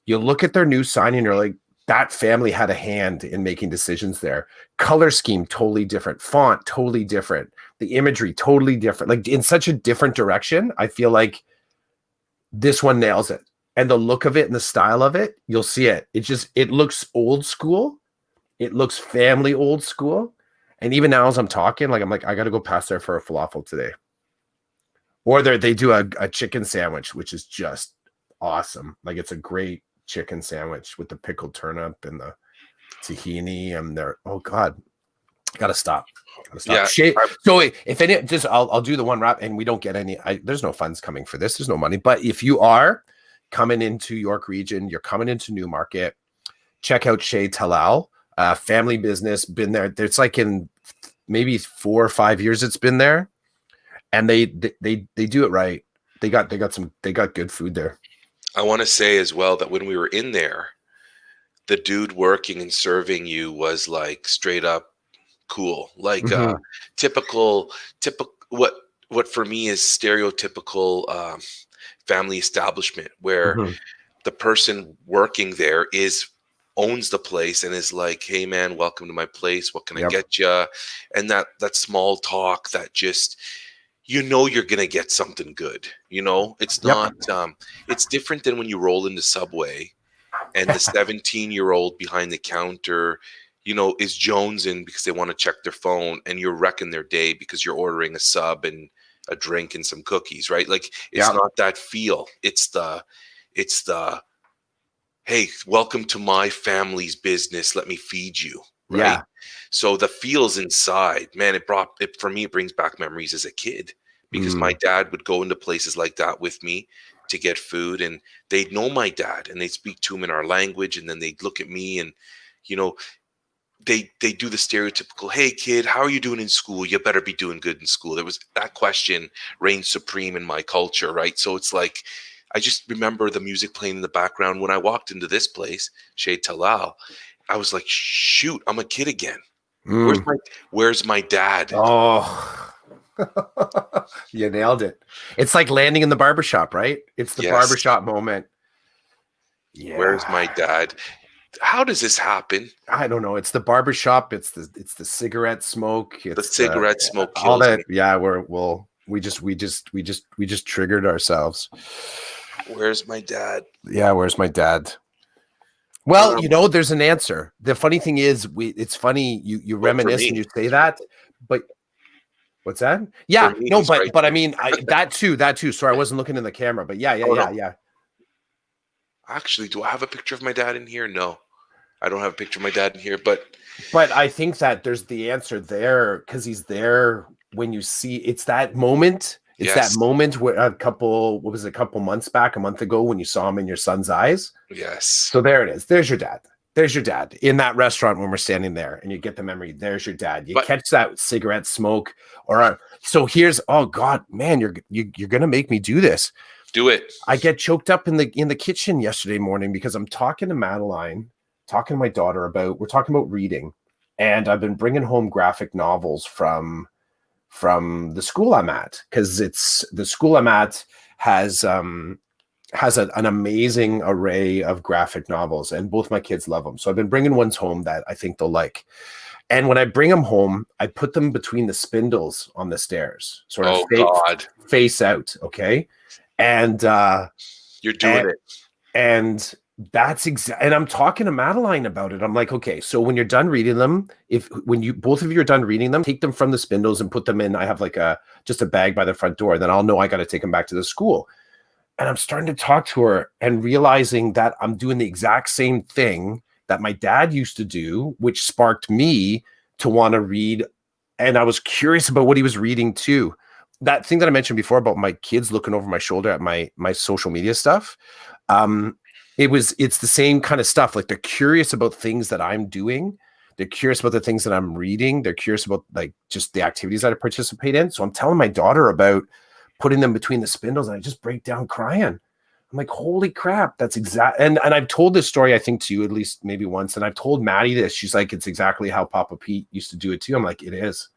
You look at their new sign and you're like, that family had a hand in making decisions there. Color scheme, totally different. Font, totally different. The imagery, totally different. Like in such a different direction. I feel like this one nails it. And the look of it and the style of it, you'll see it. It looks old school. It looks family old school. And even now as I'm talking, I'm like, I got to go past there for a falafel today. Or they do a chicken sandwich, which is just awesome. Like it's a great chicken sandwich with the pickled turnip and the tahini. And they're, oh God, gotta stop. Yeah. So if any, just I'll do the one wrap and we don't get any, there's no funds coming for this. There's no money. But if you are coming into York region, you're coming into Newmarket, check out Chez Talal. Family business, been there. It's like in maybe 4 or 5 years it's been there, and they do it right. They got good food there. I want to say as well that when we were in there, the dude working and serving you was like straight up cool, like typical what for me is stereotypical family establishment where the person working there owns the place and is like, hey man, welcome to my place. What can I get you? And that small talk that just, you're going to get something good. It's not, it's different than when you roll into Subway and the 17-year-old behind the counter, is jonesing because they want to check their phone and you're wrecking their day because you're ordering a sub and a drink and some cookies, right? Like it's not that feel. It's the, hey, welcome to my family's business. Let me feed you. Right. Yeah. So the feels inside, man, for me, it brings back memories as a kid because my dad would go into places like that with me to get food and they'd know my dad and they'd speak to him in our language. And then they'd look at me and, they do the stereotypical, hey kid, how are you doing in school? You better be doing good in school. There was that question reigned supreme in my culture. Right. So it's like, I just remember the music playing in the background. When I walked into this place, Chez Talal, I was like, shoot, I'm a kid again. Where's my dad? Oh, you nailed it. It's like landing in the barbershop, right? It's the barbershop moment. Yeah. Where's my dad? How does this happen? I don't know. It's the barbershop. It's the cigarette smoke. It's the cigarette smoke. All that. Me. Yeah. We just triggered ourselves. Where's my dad? Yeah, where's my dad? Well, there's an answer. The funny thing is, it's funny you reminisce and you say that, but what's that? Yeah, no, but I mean that too. Sorry, I wasn't looking in the camera, but yeah. Actually, do I have a picture of my dad in here? No, I don't have a picture of my dad in here, but I think that there's the answer there because he's there when you see it's that moment. It's that moment where a couple months back, a month ago, when you saw him in your son's eyes. Yes. So there it is. There's your dad. There's your dad in that restaurant when we're standing there and you get the memory. There's your dad. You catch that cigarette smoke so here's, oh God, man, you're going to make me do this. Do it. I get choked up in the kitchen yesterday morning because I'm talking to Madeline, talking to my daughter we're talking about reading. And I've been bringing home graphic novels from the school I'm at because the school I'm at has an amazing array of graphic novels and both my kids love them. So I've been bringing ones home that I think they'll like. And when I bring them home, I put them between the spindles on the stairs, sort of face out. Okay. And you're doing it. And that's and I'm talking to Madeline about it. I'm like, okay, so when you're done reading them, when both of you are done reading them, take them from the spindles and put them in. I have like just a bag by the front door. Then I'll know I got to take them back to the school. And I'm starting to talk to her and realizing that I'm doing the exact same thing that my dad used to do, which sparked me to want to read. And I was curious about what he was reading too. That thing that I mentioned before about my kids looking over my shoulder at my social media stuff. It's the same kind of stuff. Like they're curious about things that I'm doing They're curious about the things that I'm reading. They're curious about like just the activities that I participate in. So I'm telling my daughter about putting them between the spindles, and I just break down crying. I'm like, holy crap, that's exact. And I've told this story, I think, to you at least maybe once. And I've told Maddie this. She's like, it's exactly how Papa Pete used to do it too. I'm like, it is.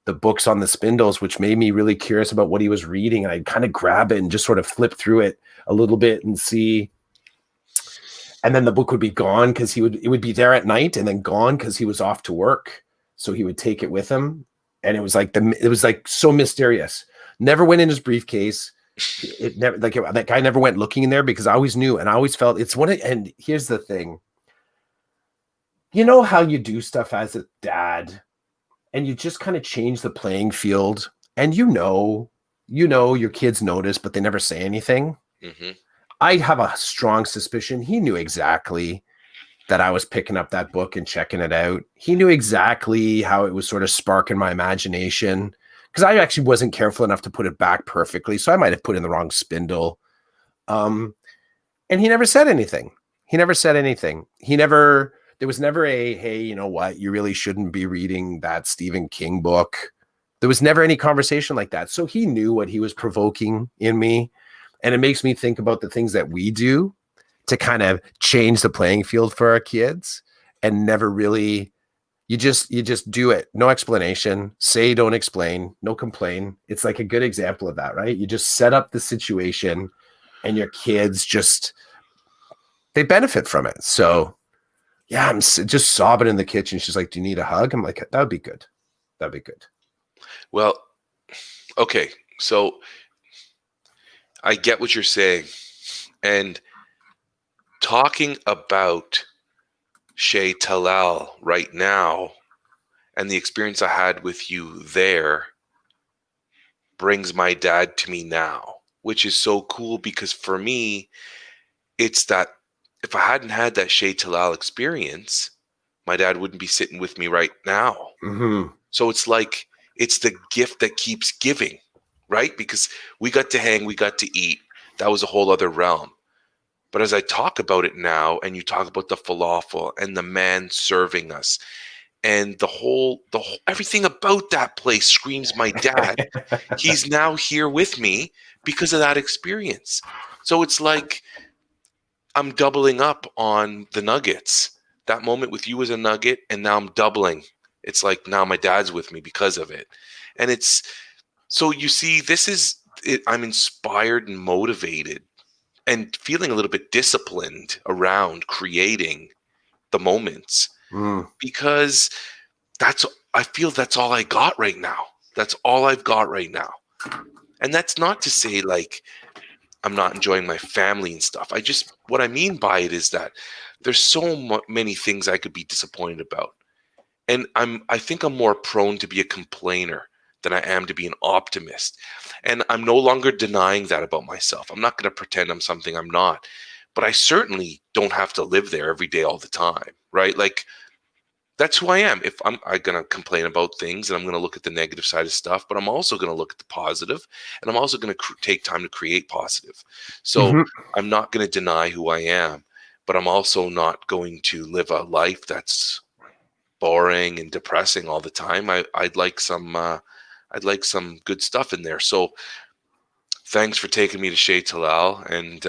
The books on the spindles, which made me really curious about what he was reading. And I'd kind of grab it and just sort of flip through it a little bit and see. And then the book would be gone because it would be there at night and then gone because he was off to work. So he would take it with him. And it was like so mysterious. Never went in his briefcase. It never, like, that guy never went looking in there because I always knew, and I always felt it's one of, and here's the thing. You know how you do stuff as a dad and you just kind of change the playing field, and your kids notice, but they never say anything. Mm-hmm. I have a strong suspicion he knew exactly that I was picking up that book and checking it out. He knew exactly how it was sort of sparking my imagination, because I actually wasn't careful enough to put it back perfectly. So I might have put in the wrong spindle. And he never said anything. There was never a, hey, you know what? You really shouldn't be reading that Stephen King book. There was never any conversation like that. So he knew what he was provoking in me. And it makes me think about the things that we do to kind of change the playing field for our kids, and never really, you just do it. No explanation. Say, don't explain, no complain. It's like a good example of that, right? You just set up the situation and your kids they benefit from it. So yeah, I'm just sobbing in the kitchen. She's like, do you need a hug? I'm like, that would be good. That'd be good. Well, okay. So I get what you're saying. And talking about Shea Talal right now and the experience I had with you there brings my dad to me now, which is so cool because for me, it's that if I hadn't had that Shea Talal experience, my dad wouldn't be sitting with me right now. Mm-hmm. So it's like, it's the gift that keeps giving, right? Because we got to hang, we got to eat. That was a whole other realm. But as I talk about it now, and you talk about the falafel and the man serving us, and the whole everything about that place screams my dad. He's now here with me because of that experience. So it's like I'm doubling up on the nuggets. That moment with you was a nugget, and now I'm doubling. It's like now my dad's with me because of it. And it's so you see, this is it. I'm inspired and motivated and feeling a little bit disciplined around creating the moments because I feel that's all I got right now. That's all I've got right now. And that's not to say like I'm not enjoying my family and stuff. What I mean by it is that there's so many things I could be disappointed about. And I think I'm more prone to be a complainer than I am to be an optimist. And I'm no longer denying that about myself. I'm not going to pretend I'm something I'm not. But I certainly don't have to live there every day all the time, right? Like, that's who I am. If I'm going to complain about things and I'm going to look at the negative side of stuff, but I'm also going to look at the positive, and I'm also going to take time to create positive. So I'm not going to deny who I am, but I'm also not going to live a life that's boring and depressing all the time. I'd like some good stuff in there. So thanks for taking me to Shea Talal, and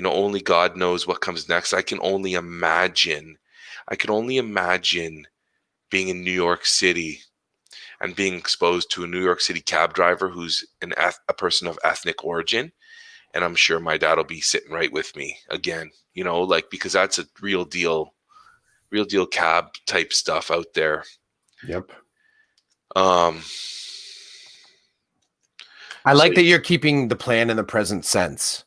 only God knows what comes next. I can only imagine being in New York City and being exposed to a New York City cab driver who's a person of ethnic origin. And I'm sure my dad will be sitting right with me again, because that's a real deal cab type stuff out there. Yep. I like that you're keeping the plan in the present sense.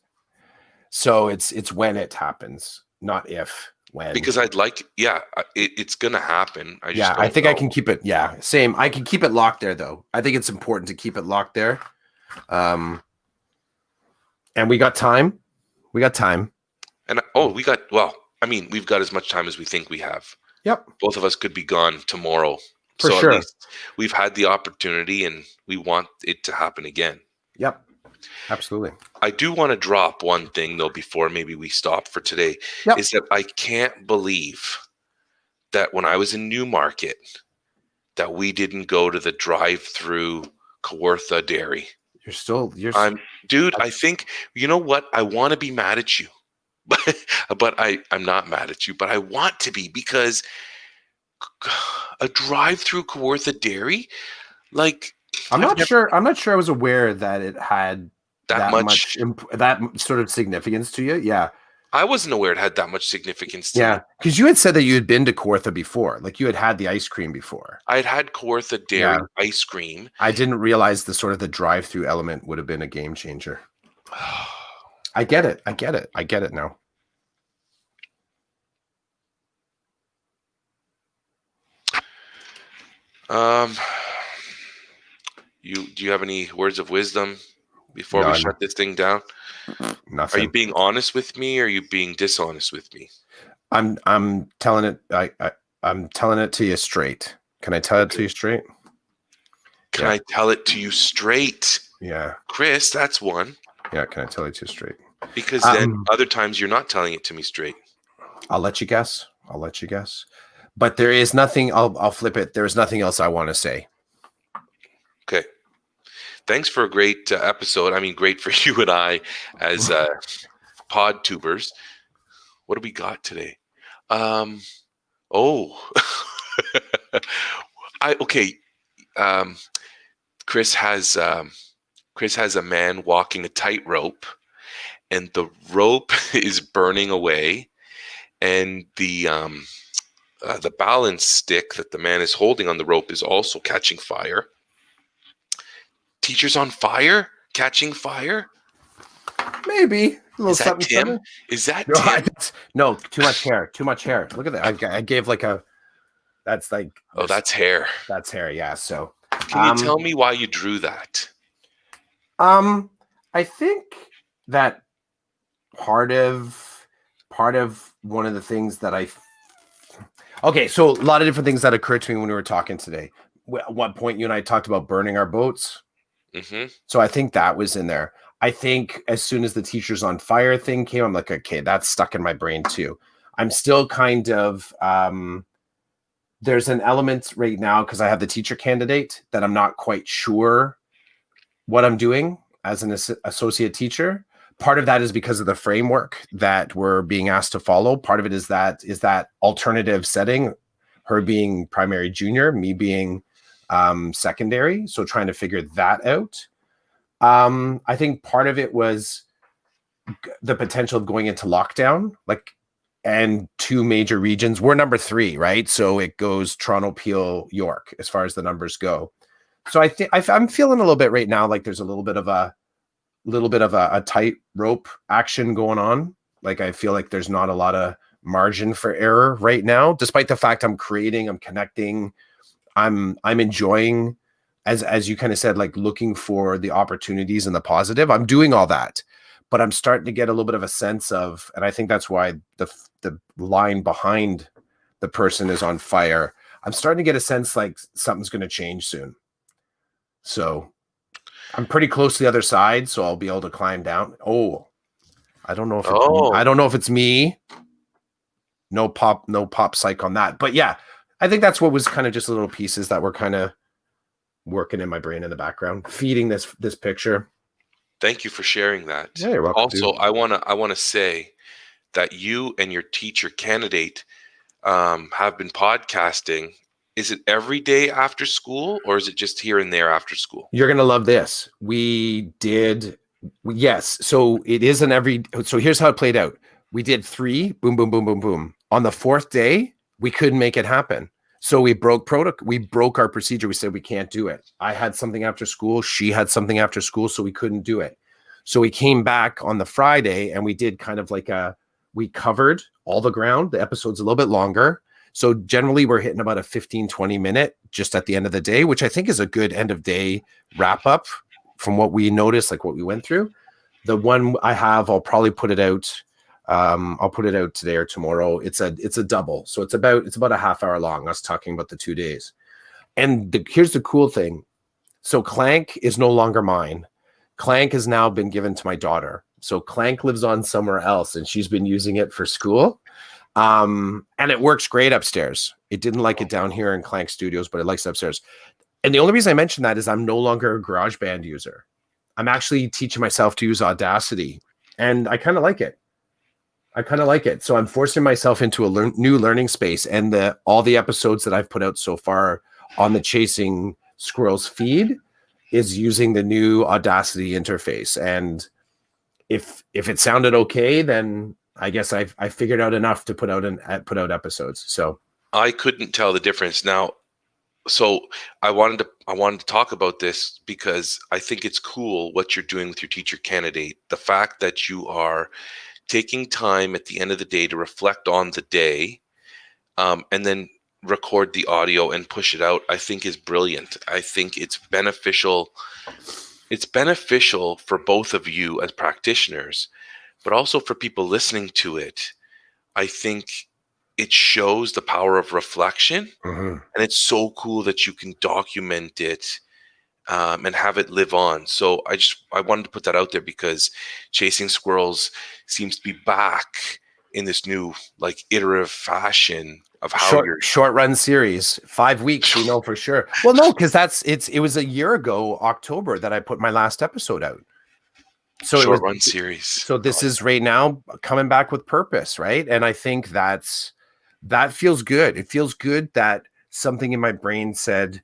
So it's when it happens, not if. When. Because it's gonna happen. I think I can keep it. Yeah, same. I can keep it locked there, though. I think it's important to keep it locked there. And we got time. And we've got as much time as we think we have. Yep. Both of us could be gone tomorrow. For sure. At least we've had the opportunity, and we want it to happen again. Yep. Absolutely. I do want to drop one thing, though, before maybe we stop for today, is that I can't believe that when I was in Newmarket, that we didn't go to the drive-through Kawartha Dairy. Dude, I think, you know what? I want to be mad at you, but I'm not mad at you, but I want to be, because a drive-through Kawartha Dairy, like, I'm not sure I was aware that it had that much that sort of significance to you. Yeah. I wasn't aware it had that much significance to me. Because you had said that you had been to Kawartha before. Like, you had the ice cream before. I had Kawartha Dairy ice cream. I didn't realize the drive-through element would have been a game changer. I get it. I get it now. Do you have any words of wisdom before we shut this thing down? Nothing. Are you being honest with me, or are you being dishonest with me? I'm telling it. I'm telling it to you straight. Can I tell it to you straight? Can I tell it to you straight? Yeah, Chris, that's one. Yeah, can I tell it to you straight? Because then other times you're not telling it to me straight. I'll let you guess. But there is nothing. I'll flip it. There is nothing else I want to say. Okay. Thanks for a great episode. I mean, great for you and I as pod tubers. What do we got today? Chris has a man walking a tightrope, and the rope is burning away, and the balance stick that the man is holding on the rope is also catching fire. Teacher's on fire? Catching fire? Maybe. A little Is that something. Tim? Is that Tim? No, too much hair. Look at that. I gave like a... That's like... Oh, that's hair. That's hair, yeah. So... Can you tell me why you drew that? I think that part of one of the things that okay, so a lot of different things that occurred to me when we were talking today. At one point, you and I talked about burning our boats. Mm-hmm. So I think that was in there. I think as soon as the teachers on fire thing came, I'm like, okay, that's stuck in my brain too. I'm still kind of, there's an element right now because I have the teacher candidate that I'm not quite sure what I'm doing as an associate teacher. Part of that is because of the framework that we're being asked to follow. Part of it is that alternative setting, her being primary junior, me being secondary. So trying to figure that out. I think part of it was the potential of going into lockdown, and two major regions. We're number 3, right? So it goes Toronto, Peel, York, as far as the numbers go. So I think I'm feeling a little bit right now like there's a little bit of a tight rope action going on. Like I feel like there's not a lot of margin for error right now, despite the fact I'm creating, I'm connecting, I'm enjoying, as you kind of said, like looking for the opportunities and the positive. I'm doing all that, but I'm starting to get a little bit of a sense of, and I think that's why the line behind the person is on fire. I'm starting to get a sense like something's going to change soon. So I'm pretty close to the other side, so I'll be able to climb down. Oh, I don't know if I don't know if it's me. No pop psych on that. But yeah, I think that's what was kind of just little pieces that were kind of working in my brain in the background, feeding this picture. Thank you for sharing that. Yeah, you're welcome. Also, I wanna say that you and your teacher candidate have been podcasting. Is it every day after school, or is it just here and there after school? You're going to love this. Yes. So it isn't so here's how it played out. We did 3, boom, boom, boom, boom, boom. On the 4th day, we couldn't make it happen. So we broke our procedure. We said, we can't do it. I had something after school. She had something after school. So we couldn't do it. So we came back on the Friday and we did kind of like we covered all the ground. The episode's a little bit longer. So generally we're hitting about a 15-20 minute just at the end of the day, which I think is a good end of day wrap up from what we noticed, like what we went through. The one I have, I'll probably put it out. I'll put it out today or tomorrow. It's a double. So it's about a half hour long, us talking about the 2 days. And here's the cool thing. So Clank is no longer mine. Clank has now been given to my daughter. So Clank lives on somewhere else and she's been using it for school. And it works great upstairs. It didn't like it down here in Clank Studios, but it likes it upstairs. And the only reason I mention that is I'm no longer a GarageBand user. I'm actually teaching myself to use Audacity, and I kind of like it. So I'm forcing myself into a new learning space, and all the episodes that I've put out so far on the Chasing Squirrels feed is using the new Audacity interface. And if it sounded okay, then I guess I figured out enough to put out episodes. So I couldn't tell the difference. Now, so I wanted to talk about this because I think it's cool what you're doing with your teacher candidate. The fact that you are taking time at the end of the day to reflect on the day, and then record the audio and push it out, I think is brilliant. I think it's beneficial. It's beneficial for both of you as practitioners, but also for people listening to it. I think it shows the power of reflection, and it's so cool that you can document it, and have it live on. So I wanted to put that out there because Chasing Squirrels seems to be back in this new like iterative fashion of how short run series, 5 weeks, we know for sure. Well, no, because it was a year ago, October, that I put my last episode out. So short run series. So this is right now coming back with purpose, right? And I think that feels good. It feels good that something in my brain said,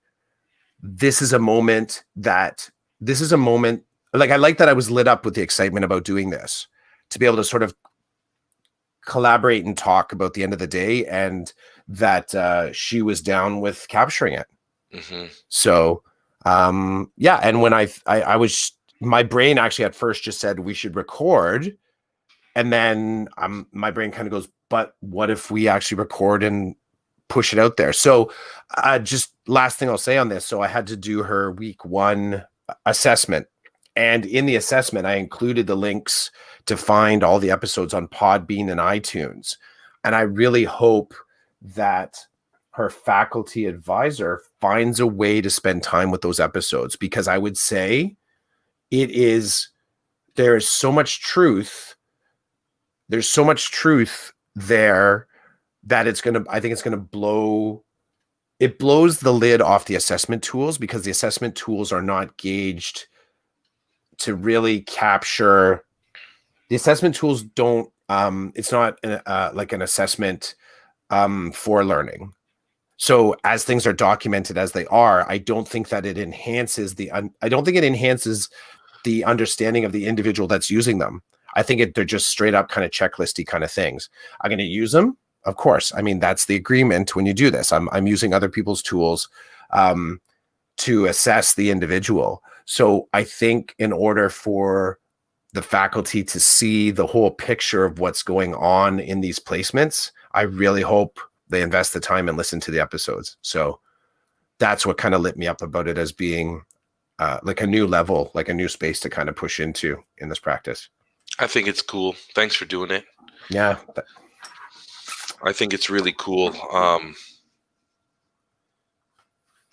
this is a moment. Like, I like that I was lit up with the excitement about doing this, to be able to sort of collaborate and talk about the end of the day, and that she was down with capturing it. So yeah, and when I was, my brain actually at first just said we should record, and then my brain kind of goes, but what if we actually record and push it out there? So just last thing I'll say on this, so I had to do her week 1 assessment, and in the assessment I included the links to find all the episodes on Podbean and iTunes. And I really hope that her faculty advisor finds a way to spend time with those episodes, because I would say there is so much truth. There's so much truth there that I think it's going to blows the lid off the assessment tools, because the assessment tools are not gauged to really capture. The assessment tools don't, it's not like an assessment for learning. So as things are documented as they are, I don't think that it enhances the understanding of the individual that's using them. I think they're just straight up kind of checklisty kind of things. I'm going to use them, of course. I mean, that's the agreement when you do this. I'm using other people's tools to assess the individual. So I think in order for the faculty to see the whole picture of what's going on in these placements, I really hope they invest the time and listen to the episodes. So that's what kind of lit me up about it, as being like a new level, like a new space to kind of push into in this practice. I think it's cool. Thanks for doing it. Yeah. I think it's really cool.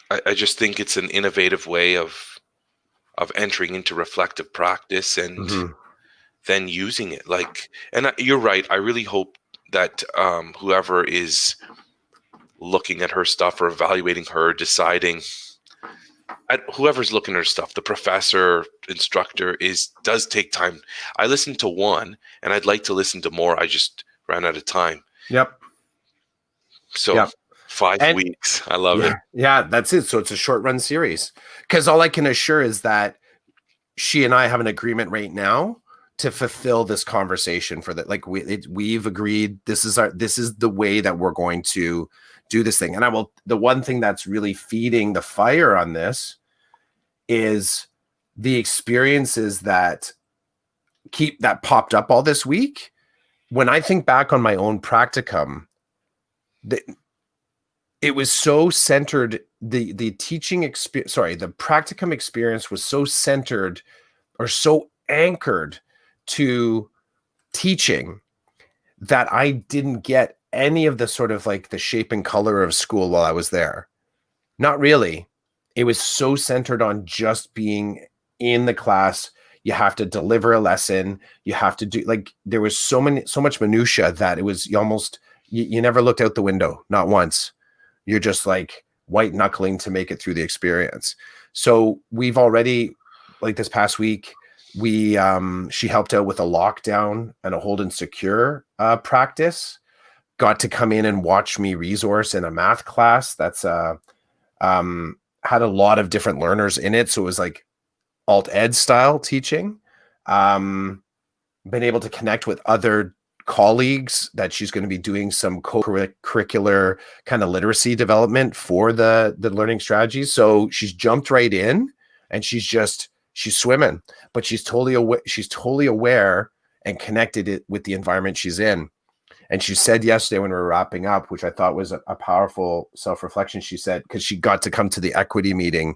I just think it's an innovative way of entering into reflective practice and then using it. Like, and you're right. I really hope that whoever is looking at her stuff or evaluating her, deciding, whoever's looking at her stuff, the professor, instructor, does take time. I listened to one, and I'd like to listen to more. I just ran out of time. Yep. So 5 weeks. I love it. Yeah, that's it. So it's a short run series, because all I can assure is that she and I have an agreement right now to fulfill this conversation for that. Like we've agreed, this is the way that we're going to do this thing. And the one thing that's really feeding the fire on this is the experiences that popped up all this week. When I think back on my own practicum, it was so centered, the teaching experience, the practicum experience was so centered or so anchored to teaching that I didn't get any of the sort of like the shape and color of school while I was there. Not really. It was so centered on just being in the class. You have to deliver a lesson. You have to do, like, there was so much minutia that it was you never looked out the window, not once. You're just like white knuckling to make it through the experience. So we've already, like this past week, she helped out with a lockdown and a hold and secure practice. Got to come in and watch me resource in a math class that's had a lot of different learners in it. So it was like alt ed style teaching. Been able to connect with other colleagues that she's going to be doing some co-curricular kind of literacy development for the learning strategies. So she's jumped right in and she's swimming, but she's totally aware and connected it with the environment she's in. And she said yesterday when we were wrapping up, which I thought was a powerful self-reflection, she said, because she got to come to the equity meeting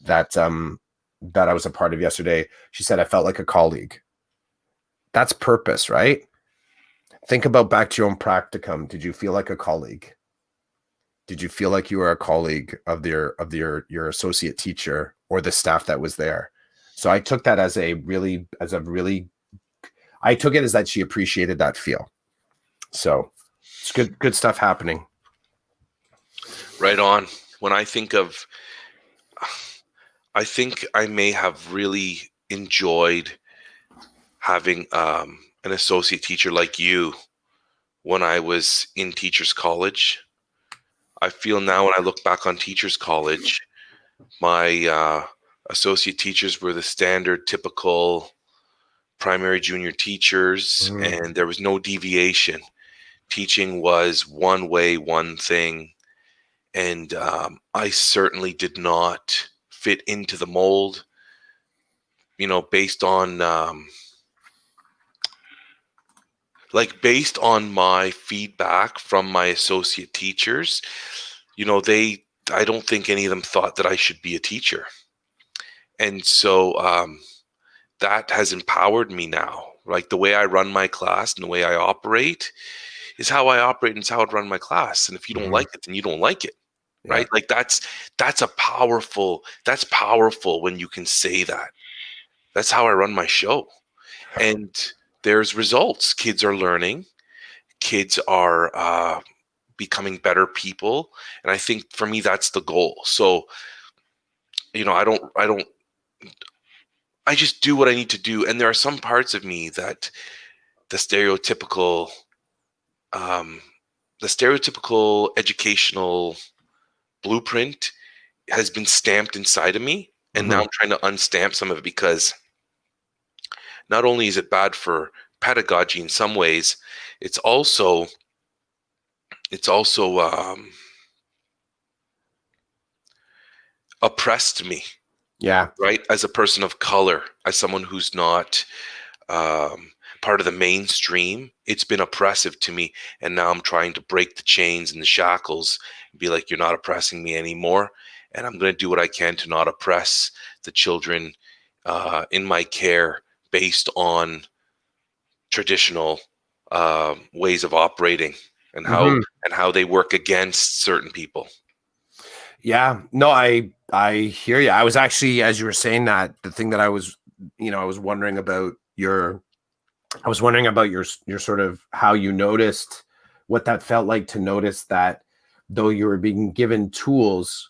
that I was a part of yesterday, she said, I felt like a colleague. That's purpose, right? Think about back to your own practicum. Did you feel like a colleague? Did you feel like you were a colleague of your associate teacher or the staff that was there? So I took that I took it as that she appreciated that feel. So it's good stuff happening. Right on. When I think I may have really enjoyed having an associate teacher like you when I was in Teachers College. I feel now when I look back on Teachers College, my associate teachers were the standard, typical primary junior teachers, and there was no deviation. Teaching was one way, one thing, and I certainly did not fit into the mold, based on based on my feedback from my associate teachers. I don't think any of them thought that I should be a teacher. And so that has empowered me now. Like the way I run my class and the way I operate is how I operate, and it's how I run my class. And if you don't like it, then you don't like it. Yeah. Right? Like that's powerful when you can say that. That's how I run my show. And there's results. Kids are learning. Kids are becoming better people. And I think for me, that's the goal. So, I just do what I need to do. And there are some parts of me that the stereotypical educational blueprint has been stamped inside of me. And now I'm trying to unstamp some of it, because not only is it bad for pedagogy in some ways, it's also oppressed me. Yeah. Right. As a person of color, as someone who's not part of the mainstream, it's been oppressive to me. And now I'm trying to break the chains and the shackles and be like, you're not oppressing me anymore. And I'm going to do what I can to not oppress the children in my care based on traditional ways of operating and how they work against certain people. Yeah, no, I hear you. I was actually, as you were saying that, the thing that I was wondering about your sort of how you noticed what that felt like to notice that though you were being given tools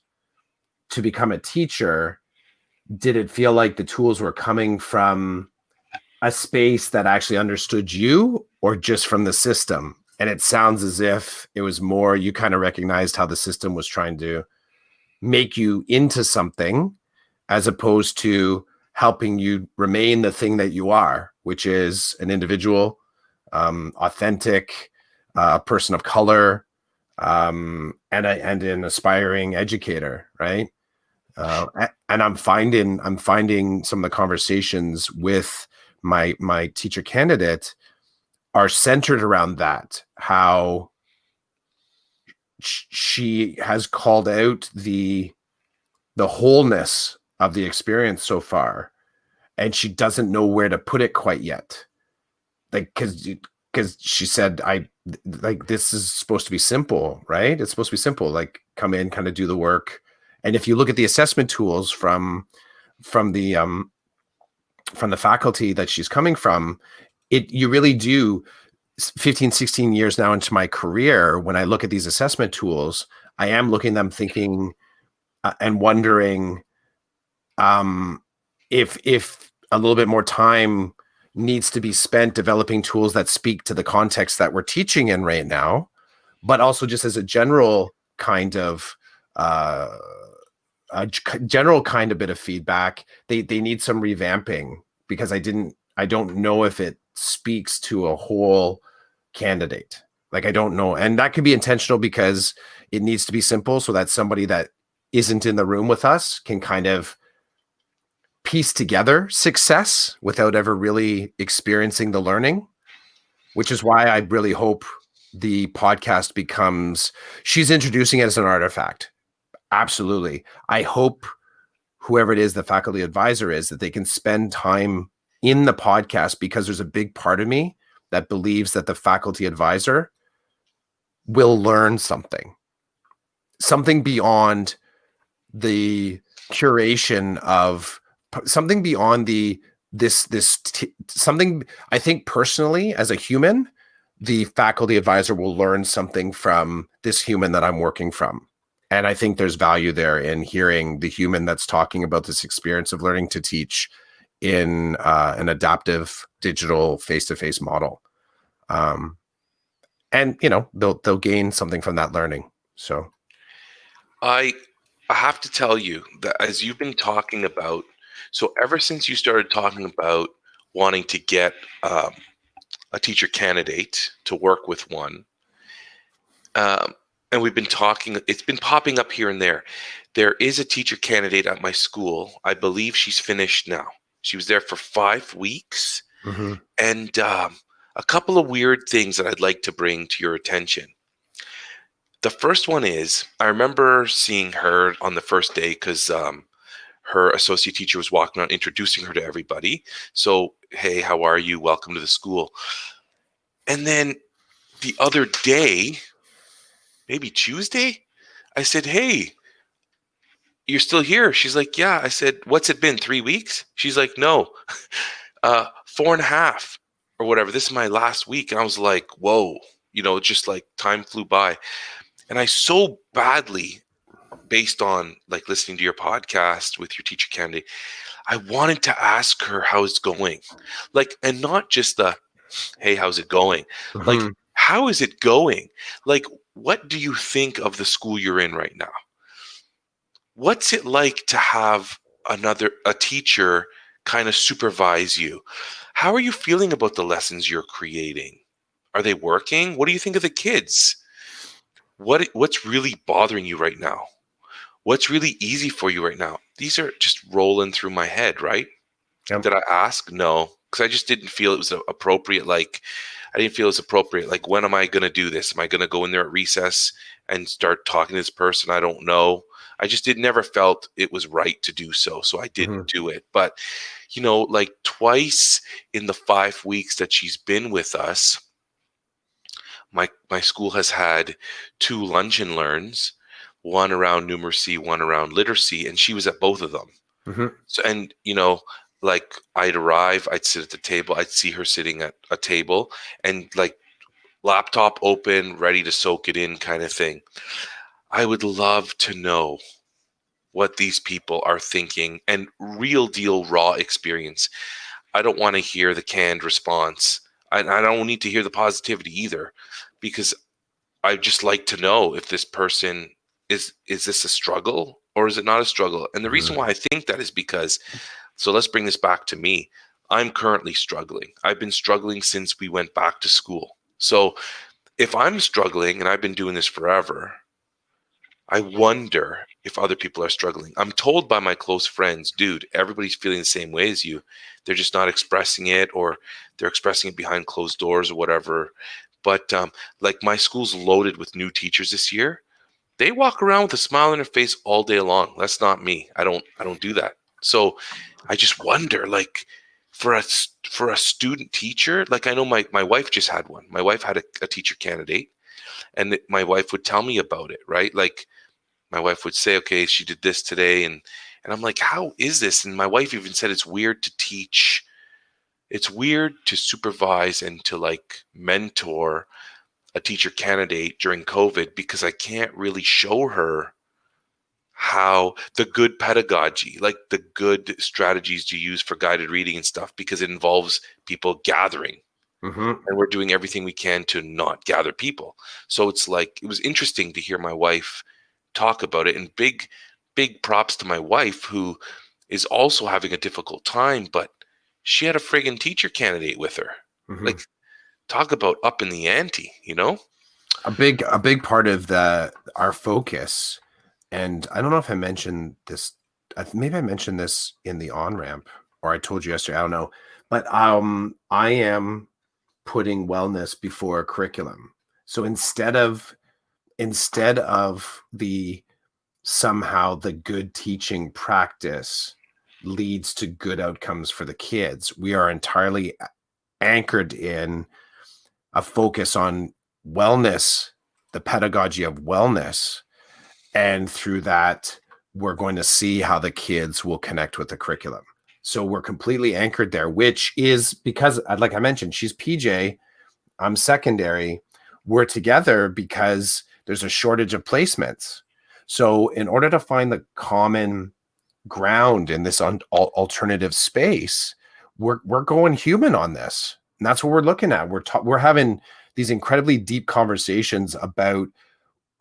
to become a teacher, did it feel like the tools were coming from a space that actually understood you or just from the system? And it sounds as if it was more, you kind of recognized how the system was trying to make you into something as opposed to helping you remain the thing that you are, which is an individual, authentic, person of color, and an aspiring educator, right? And I'm finding some of the conversations with my teacher candidate are centered around that, how she has called out the wholeness of the experience so far, and she doesn't know where to put it quite yet. Like, because she said, this is supposed to be simple, right? It's supposed to be simple. Like, come in, kind of do the work. And if you look at the assessment tools from the faculty that she's coming from, you really do 15, 16 years now into my career, when I look at these assessment tools, I am looking at them thinking and wondering if a little bit more time needs to be spent developing tools that speak to the context that we're teaching in right now, but also just as a general kind of general kind of bit of feedback, they need some revamping, because I don't know if it speaks to a whole candidate. Like, I don't know, and that could be intentional because it needs to be simple so that somebody that isn't in the room with us can kind of piece together success without ever really experiencing the learning, which is why I really hope the podcast becomes, she's introducing it as an artifact. Absolutely. I hope whoever it is, the faculty advisor is, that they can spend time in the podcast, because there's a big part of me that believes that the faculty advisor will learn something beyond the curation of, something beyond something. I think personally, as a human, the faculty advisor will learn something from this human that I'm working from. And I think there's value there in hearing the human that's talking about this experience of learning to teach in an adaptive digital face-to-face model. And they'll gain something from that learning. So I have to tell you that as you've been talking about, so ever since you started talking about wanting to get a teacher candidate to work with one, and we've been talking, it's been popping up here and there. There is a teacher candidate at my school. I believe she's finished now. She was there for 5 weeks. mm-hmm. And a couple of weird things that I'd like to bring to your attention. The first one is, I remember seeing her on the first day because her associate teacher was walking around introducing her to everybody. So, hey, how are you? Welcome to the school. And then the other day, maybe Tuesday, I said, hey, you're still here? She's like, yeah. I said, what's it been, 3 weeks? She's like, no, 4.5 or whatever. This is my last week. And I was like, whoa, just like time flew by. And I so badly, based on like listening to your podcast with your teacher candidate, I wanted to ask her how it's going. Like, and not just the, hey, how's it going? Mm-hmm. Like, how is it going? Like, what do you think of the school you're in right now? What's it like to have a teacher kind of supervise you? How are you feeling about the lessons you're creating? Are they working? What do you think of the kids? What's really bothering you right now? What's really easy for you right now? These are just rolling through my head, right? Yep. Did I ask? No, because I just didn't feel it was appropriate. Like, I didn't feel it was appropriate. Like, when am I going to do this? Am I going to go in there at recess and start talking to this person? I don't know. I just never felt it was right to do so. So I didn't do it. But, like twice in the 5 weeks that she's been with us, my school has had 2 lunch and learns, one around numeracy, one around literacy, and she was at both of them. Mm-hmm. So, and like I'd arrive, I'd sit at the table, I'd see her sitting at a table and like laptop open, ready to soak it in kind of thing. I would love to know what these people are thinking and real deal raw experience. I don't want to hear the canned response. I don't need to hear the positivity either, because I just like to know if this person is this a struggle or is it not a struggle? And the reason why I think that is because, so let's bring this back to me. I'm currently struggling. I've been struggling since we went back to school. So if I'm struggling and I've been doing this forever, I wonder if other people are struggling. I'm told by my close friends, dude, everybody's feeling the same way as you. They're just not expressing it, or they're expressing it behind closed doors or whatever. But like, my school's loaded with new teachers this year. They walk around with a smile on their face all day long. That's not me. I don't do that. So I just wonder, like, for a student teacher, like, I know my wife just had one. My wife had a teacher candidate, and my wife would tell me about it, right? Like, my wife would say, okay, she did this today. And I'm like, how is this? And my wife even said it's weird to teach it's weird to supervise and to like mentor a teacher candidate during COVID because I can't really show her how the good pedagogy, like the good strategies to use for guided reading and stuff, because it involves people gathering. And we're doing everything we can to not gather people. So it's like, it was interesting to hear my wife talk about it, and big props to my wife, who is also having a difficult time, but she had a friggin' teacher candidate with her. Like, talk about up in the ante, you know? A big part of our focus, and I don't know if I mentioned this, maybe I mentioned this in the on ramp, or I told you yesterday, I don't know, but I am putting wellness before curriculum. So instead of the somehow the good teaching practice leads to good outcomes for the kids, we are entirely anchored in a focus on wellness, the pedagogy of wellness. And through that, we're going to see how the kids will connect with the curriculum. So we're completely anchored there, which is because, like I mentioned, she's PJ, I'm secondary. We're together because there's a shortage of placements. So in order to find the common ground in this alternative space, we're going human on this. And that's what we're looking at. We're having these incredibly deep conversations about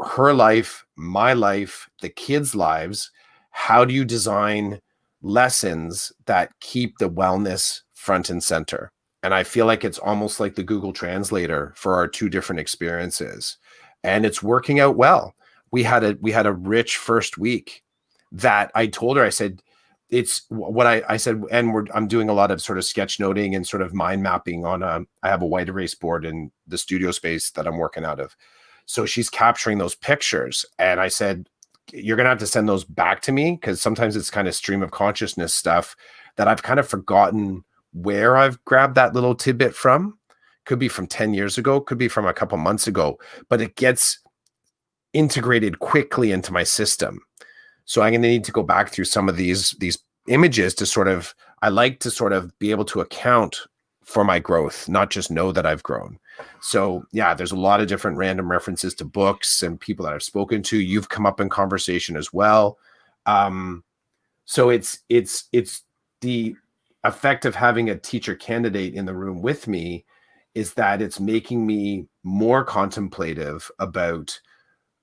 her life, my life, the kids' lives. How do you design lessons that keep the wellness front and center? And I feel like it's almost like the Google Translator for our two different experiences. And it's working out well. We had a rich first week that I told her, I said, it's what I said, and I'm doing a lot of sort of sketch noting and sort of mind mapping on I have a white erase board in the studio space that I'm working out of. So she's capturing those pictures. And I said, you're going to have to send those back to me, because sometimes it's kind of stream of consciousness stuff that I've kind of forgotten where I've grabbed that little tidbit from. Could be from 10 years ago, could be from a couple months ago, but it gets integrated quickly into my system. So I'm going to need to go back through some of these images to sort of, I like to sort of be able to account for my growth, not just know that I've grown. So yeah, there's a lot of different random references to books and people that I've spoken to. You've come up in conversation as well. So it's the effect of having a teacher candidate in the room with me is that it's making me more contemplative about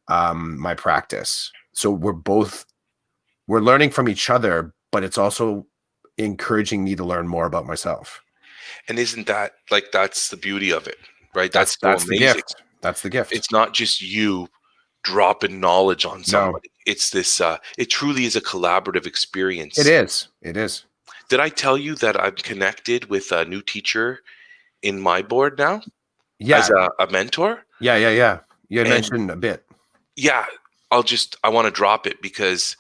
my practice. So we're learning from each other, but it's also encouraging me to learn more about myself. And isn't that like, that's the beauty of it, right? That's so That's the amazing. gift. That's the gift. It's not just you dropping knowledge on No, somebody. It's this, it truly is a collaborative experience. it is. It is. Did I tell you that I'm connected with a new teacher in my board now Yeah. as a mentor? Yeah. You had mentioned a bit. Yeah, I want to drop it because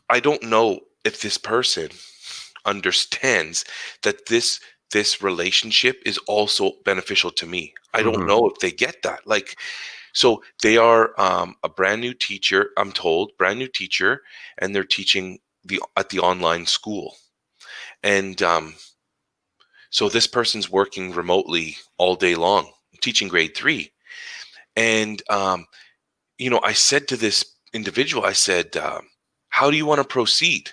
I don't know if this person understands that this relationship is also beneficial to me. I don't know if they get that. Like, so they are a brand new teacher, I'm told, brand new teacher, and they're teaching at the online school. And so this person's working remotely all day long, teaching grade 3. And I said to this individual, I said, how do you want to proceed?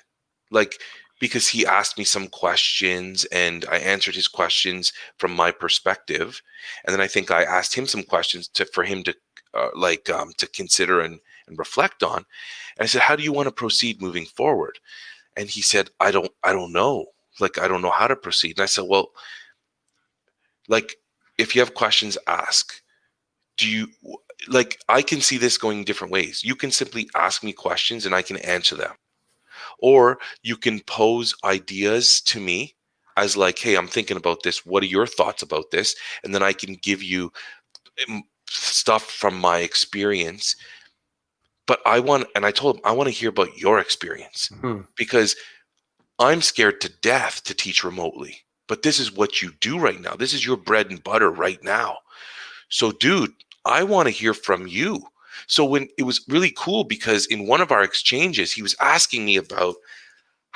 Like, because he asked me some questions and I answered his questions from my perspective. And then I think I asked him some questions for him to to consider and reflect on. And I said, how do you want to proceed moving forward? And he said, I don't know. Like, I don't know how to proceed. And I said, well, like, if you have questions, ask. I can see this going different ways. You can simply ask me questions and I can answer them. Or you can pose ideas to me as like, hey, I'm thinking about this. What are your thoughts about this? And then I can give you stuff from my experience. But I told him, I want to hear about your experience because I'm scared to death to teach remotely. But this is what you do right now. This is your bread and butter right now. So, dude, I want to hear from you. So when it was really cool because in one of our exchanges, he was asking me about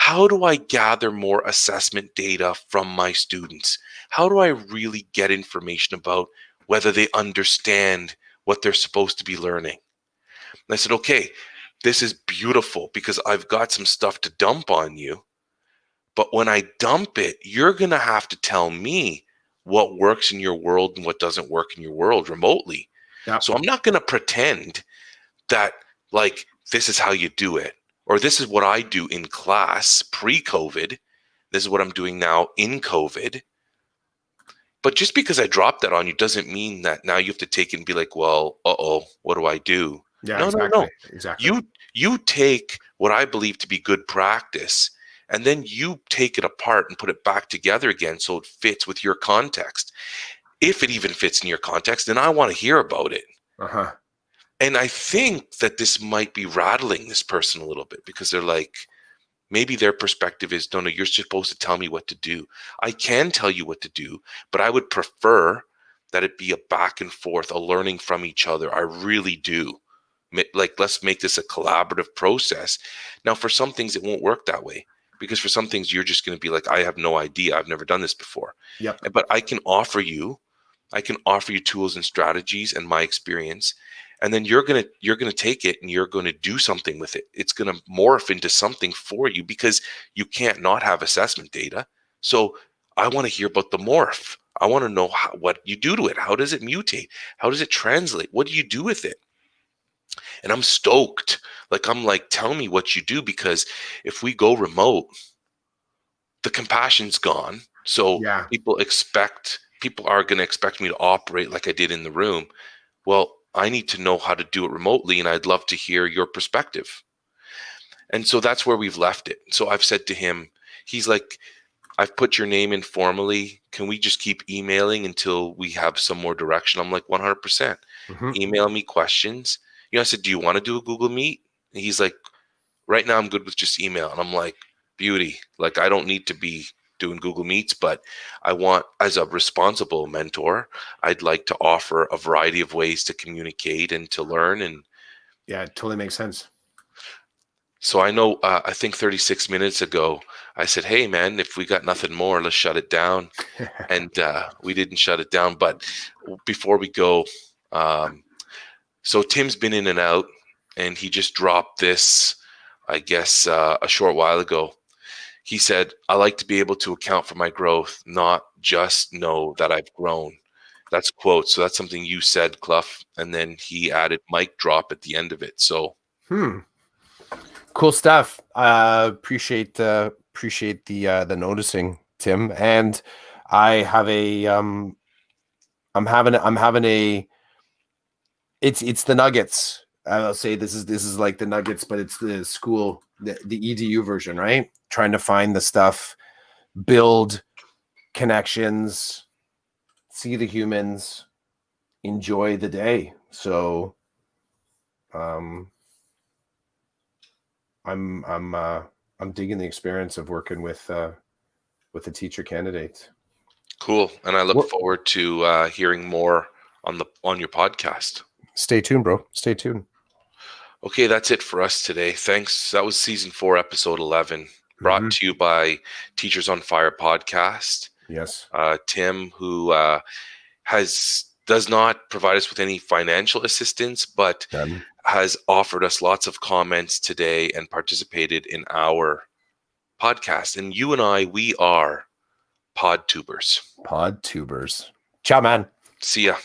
how do I gather more assessment data from my students? How do I really get information about whether they understand what they're supposed to be learning? And I said, okay, this is beautiful because I've got some stuff to dump on you. But when I dump it, you're going to have to tell me what works in your world and what doesn't work in your world remotely. Yep. So I'm not going to pretend that, like, this is how you do it, or this is what I do in class pre-COVID. This is what I'm doing now in COVID. But just because I dropped that on you doesn't mean that now you have to take it and be like, well, what do I do? Yeah, No, no, no. exactly. You take what I believe to be good practice, and then you take it apart and put it back together again so it fits with your context. If it even fits in your context, then I want to hear about it. Uh-huh. And I think that this might be rattling this person a little bit because they're like, maybe their perspective is, no, you're supposed to tell me what to do. I can tell you what to do, but I would prefer that it be a back and forth, a learning from each other. I really do. Like, let's make this a collaborative process. Now, for some things, it won't work that way because for some things, you're just going to be like, I have no idea. I've never done this before. Yep. But I can offer you tools and strategies and my experience. And then you're gonna take it and you're gonna do something with it. It's gonna morph into something for you because you can't not have assessment data. So I want to hear about the morph. I want to know what you do to it. How does it mutate? How does it translate? What do you do with it? And I'm stoked. I'm like, tell me what you do, because if we go remote, the compassion's gone. So Yeah. people are going to expect me to operate like I did in the room. Well, I need to know how to do it remotely, and I'd love to hear your perspective. And so that's where we've left it. So I've said to him, he's like, I've put your name in formally. Can we just keep emailing until we have some more direction? I'm like, 100%. Mm-hmm. Email me questions. I said, do you want to do a Google Meet? And he's like, right now I'm good with just email. And I'm like, beauty. Like, I don't need to be doing Google Meets, but I want, as a responsible mentor, I'd like to offer a variety of ways to communicate and to learn. And yeah, it totally makes sense. so I know, I think 36 minutes ago, I said, hey, man, if we got nothing more, let's shut it down. And we didn't shut it down. But before we go, so Tim's been in and out, and he just dropped this, I guess, a short while ago. He said, I like to be able to account for my growth, not just know that I've grown. That's quote. So that's something you said, Clough. And then he added mic drop at the end of it. So cool stuff. Appreciate the noticing, Tim. And I have a I'm having a it's the Nuggets. I'll say this is like the Nuggets, but it's the school, the EDU version, right? Trying to find the stuff, build connections, see the humans, enjoy the day. So I'm digging the experience of working with a teacher candidate. Cool. And I look forward to hearing more on your podcast. Stay tuned, bro. Stay tuned. Okay, that's it for us today. Thanks. That was season 4, episode 11, brought to you by Teachers on Fire podcast. Yes. Tim, who does not provide us with any financial assistance, but has offered us lots of comments today and participated in our podcast. And you and I, we are PodTubers. PodTubers. Ciao, man. See ya.